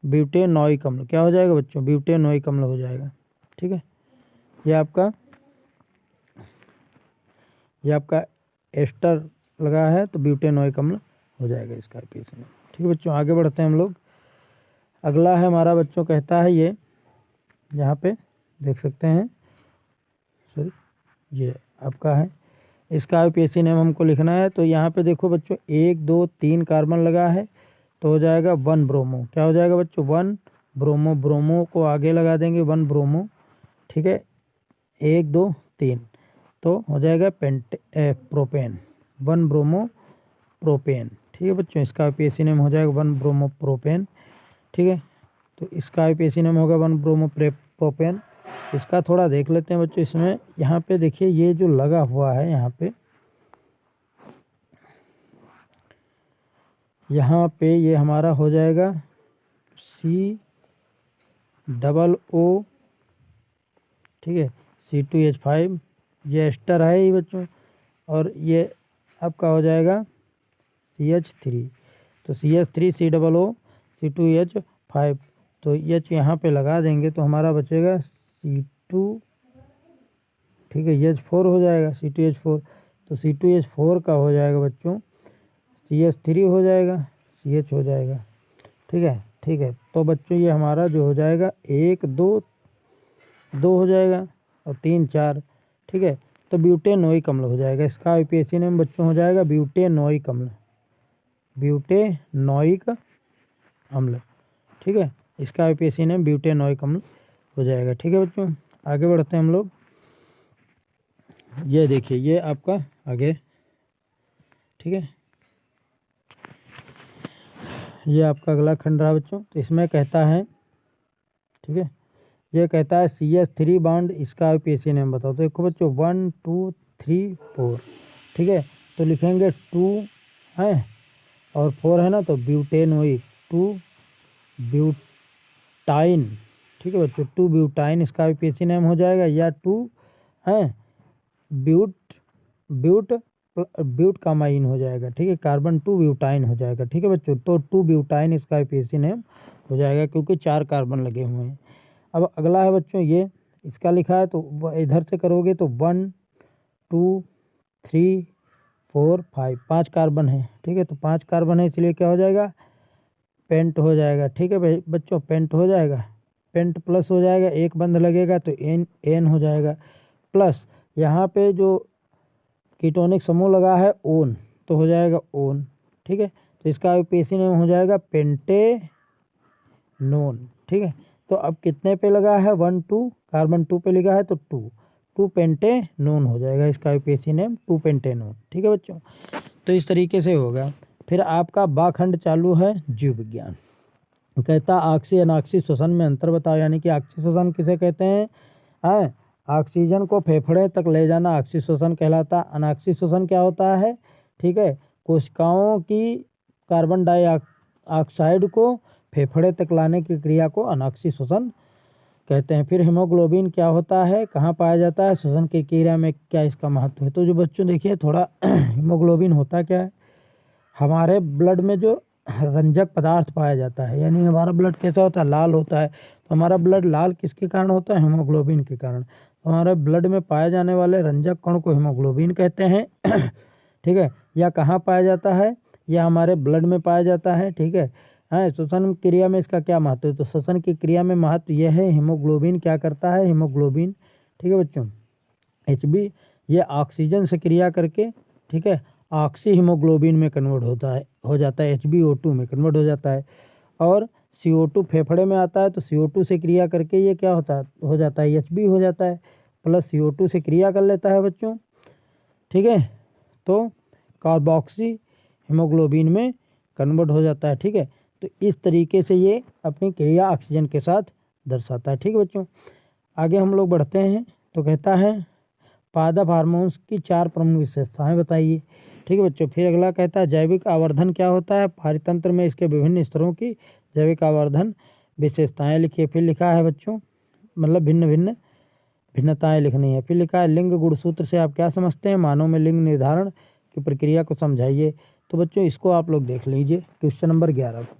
ब्यूटेनोइक अम्ल। क्या हो जाएगा बच्चों? ब्यूटेनोइक अम्ल हो जाएगा, ठीक है। ये आपका एस्टर लगा है तो ब्यूटेनोइक अम्ल हो जाएगा इसका IUPAC में, ठीक है बच्चों। आगे बढ़ते हैं हम लोग। अगला है हमारा बच्चों, कहता है ये, यहाँ पे देख सकते हैं, सॉरी ये आपका है, इसका IUPAC नेम हमको लिखना है। तो यहाँ पे देखो बच्चों 1 2 3 कार्बन लगा है तो हो जाएगा 1 ब्रोमो। क्या हो जाएगा बच्चों? 1 ब्रोमो। ब्रोमो को आगे लगा देंगे 1 ब्रोमो, ठीक है, 1 2 3 तो हो जाएगा प्रोपेन, 1 ब्रोमो प्रोपेन, ठीक है बच्चों। इसका IUPAC नेम हो जाएगा 1 ब्रोमो प्रोपेन, ठीक है। तो इसका IUPAC नेम होगा 1 ब्रोमो प्रोपेन। इसका थोड़ा देख लेते हैं बच्चों। इसमें यहाँ पे देखिए ये जो लगा हुआ है यहाँ पे ये हमारा हो जाएगा COO, ठीक है, C2H5, ये एस्टर है ये बच्चों, और ये आपका हो जाएगा CH3, तो CH3 COO C2H5, तो H यहाँ पे लगा देंगे तो हमारा बचेगा C2, ठीक है, H4 हो जाएगा, C2H4। तो C2H4 का हो जाएगा बच्चों CH3 हो जाएगा, CH हो जाएगा, ठीक है, ठीक है। तो बच्चों ये हमारा जो हो जाएगा 1 2 2 हो जाएगा और 3 4, ठीक है। तो ब्यूटेनोइक अम्ल हो जाएगा। इसका IUPAC नेम बच्चों हो जाएगा ब्यूटेनोइक अम्ल, ब्यूटेनोइक अम्ल, ठीक है। इसका IUPAC नेम ब्यूटेनोइक अम्ल हो जाएगा, ठीक है बच्चों। आगे बढ़ते हैं हम लोग। ये देखिए ये आपका आगे, ठीक है, ये आपका अगला खंड रहा बच्चों। तो इसमें कहता है, ठीक है, ये कहता है CH3 बॉन्ड, इसका IUPAC नेम बताओ। तो देखो बच्चों 1 2 3 4, ठीक है। तो लिखेंगे 2 है और 4 है ना, तो ब्यूटेनोइक, 2 ब्यूटाइन, ठीक है बच्चों, 2 ब्यूटाइन इसका IUPAC नेम हो जाएगा, या 2 है ब्यूट कामाइन हो जाएगा, ठीक है, कार्बन 2 ब्यूटाइन हो जाएगा, ठीक है बच्चों। तो 2 ब्यूटाइन इसका IUPAC नेम हो जाएगा क्योंकि 4 कार्बन लगे हुए हैं। अब अगला है बच्चों ये, इसका लिखा है तो इधर से करोगे तो 1 2 3 4 5, 5 कार्बन है, ठीक है। तो 5 कार्बन है इसलिए क्या हो जाएगा? पेंट हो जाएगा, ठीक है भाई बच्चों, पेंट हो जाएगा, पेंट प्लस हो जाएगा, एक बंद लगेगा तो एन हो जाएगा, प्लस यहाँ पे जो कीटोनिक समूह लगा है ओन, तो हो जाएगा ओन, ठीक है। तो इसका IUPAC नेम हो जाएगा पेंटेनोन, ठीक है। तो अब कितने पे लगा है? 1 2, कार्बन 2 पे लिखा है तो 2 पेंटेनोन हो जाएगा इसका IUPAC नेम, 2 पेंटेनोन, ठीक है बच्चों। तो इस तरीके से होगा। फिर आपका बाखंड चालू है जीव विज्ञान। कहता ऑक्सी अनाक्सी श्वसन में अंतर बताओ, यानी कि ऑक्सी श्वसन किसे कहते हैं? ऑक्सीजन को फेफड़े तक ले जाना ऑक्सी श्वसन कहलाता। अनाक्सी श्वसन क्या होता है? ठीक है, कोशिकाओं की कार्बन डाइऑक्साइड को फेफड़े तक लाने की क्रिया को अनाक्सी श्वसन कहते हैं। फिर हीमोग्लोबिन क्या होता है, कहाँ पाया जाता है, श्वसन की क्रिया में क्या इसका महत्व है? तो जो बच्चों देखिए थोड़ा हीमोग्लोबिन होता क्या है, हमारे ब्लड में जो रंजक पदार्थ पाया जाता है, यानी हमारा ब्लड कैसा होता है? लाल होता है। तो हमारा ब्लड लाल किसके कारण होता है? हीमोग्लोबिन के कारण। तो हमारे ब्लड में पाए जाने वाले रंजक कण को हीमोग्लोबिन कहते हैं। ठीक है, या कहाँ पाया जाता है? यह हमारे ब्लड में पाया जाता है, ठीक है। श्वसन क्रिया में इसका क्या महत्व है? तो श्वसन की क्रिया में महत्व यह है, हीमोग्लोबिन क्या करता है? हीमोग्लोबिन, ठीक है बच्चों, Hb ये ऑक्सीजन से क्रिया करके, ठीक है, ऑक्सी हीमोग्लोबिन में कन्वर्ट हो जाता है, HbO2 में कन्वर्ट हो जाता है। और CO2 फेफड़े में आता है तो CO2 से क्रिया करके ये क्या हो जाता है? Hb हो जाता है, प्लस CO2 से क्रिया कर लेता है बच्चों, ठीक है, तो कार्बोक्सी हीमोग्लोबिन में कन्वर्ट हो जाता है, ठीक है। तो इस तरीके से ये अपनी क्रिया ऑक्सीजन के साथ दर्शाता है, ठीक है बच्चों। आगे हम लोग बढ़ते हैं तो कहता है पादप हार्मोन्स की 4 प्रमुख विशेषताएं बताइए। ठीक है बच्चों। फिर अगला कहता है जैविक आवर्धन क्या होता है, पारितंत्र में इसके विभिन्न स्तरों की जैविक आवर्धन विशेषताएं लिखिए। फिर लिखा है बच्चों, मतलब भिन्न भिन्न भिन्नताएं लिखनी है। फिर लिखा है लिंग गुणसूत्र से आप क्या समझते हैं, मानव में लिंग निर्धारण की प्रक्रिया को समझाइए। तो बच्चों इसको आप लोग देख लीजिए क्वेश्चन नंबर 11 को।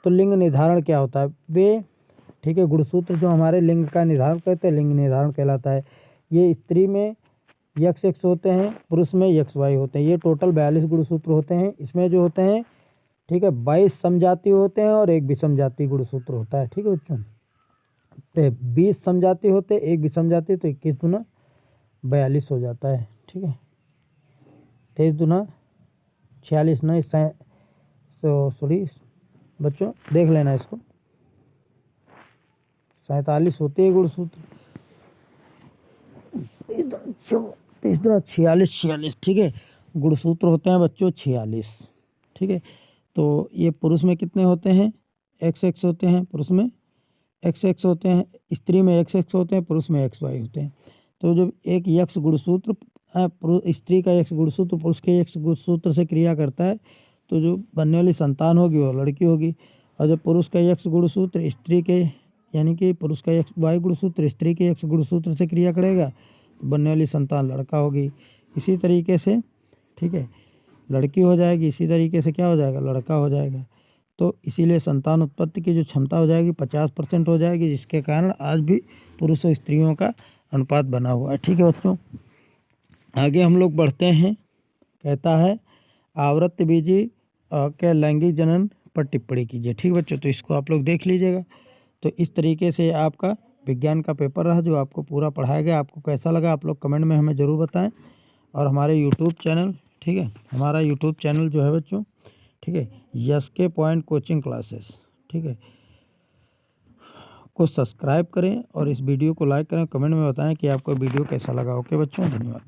तो लिंग निर्धारण क्या होता है वे, ठीक है, गुणसूत्र जो हमारे लिंग का निर्धारण करते हैं लिंग निर्धारण कहलाता है। ये स्त्री में XX होते हैं, पुरुष में XY होते हैं। ये टोटल 42 गुणसूत्र होते हैं। इसमें जो होते हैं, ठीक है, 22 समजातीय होते हैं और एक विषम जातीय गुणसूत्र होता है। ठीक है बच्चों। 20 समजातीय होते हैं, एक विषम जातीय, तो 21 दूना 42 हो जाता है। ठीक है, 23 दूना 46 नहीं, सॉरी बच्चों देख लेना इसको, 47 होते हैं गुणसूत्र, 46 ठीक है, गुणसूत्र होते हैं बच्चों 46। ठीक है, तो ये पुरुष में कितने होते हैं, XX होते हैं, पुरुष में XX होते हैं, स्त्री में XX होते हैं, पुरुष में XY होते हैं। तो जब एक X गुणसूत्र स्त्री का X गुणसूत्र पुरुष के X गुणसूत्र से क्रिया करता है तो जो बनने वाली संतान होगी वो लड़की होगी। और जब पुरुष का X गुणसूत्र स्त्री के, यानी कि पुरुष का XY गुणसूत्र स्त्री के X गुणसूत्र से क्रिया करेगा तो बनने वाली संतान लड़का होगी। इसी तरीके से, ठीक है, लड़की हो जाएगी, इसी तरीके से क्या हो जाएगा, लड़का हो जाएगा। तो इसीलिए संतान उत्पत्ति की जो क्षमता हो जाएगी 50% हो जाएगी, जिसके कारण आज भी पुरुष और स्त्रियों का अनुपात बना हुआ है। ठीक है बच्चों, आगे हम लोग बढ़ते हैं। कहता है आवृत्तबीजी के लैंगिक जनन पर टिप्पणी कीजिए। ठीक बच्चों, तो इसको आप लोग देख लीजिएगा। तो इस तरीके से आपका विज्ञान का पेपर रहा जो आपको पूरा पढ़ाया गया। आपको कैसा लगा आप लोग कमेंट में हमें ज़रूर बताएं। और हमारे यूट्यूब चैनल, ठीक है, हमारा यूट्यूब चैनल जो है बच्चों, ठीक है, SK पॉइंट कोचिंग क्लासेस, ठीक है, को सब्सक्राइब करें और इस वीडियो को लाइक करें, कमेंट में बताएं कि आपको वीडियो कैसा लगा। ओके बच्चों, धन्यवाद।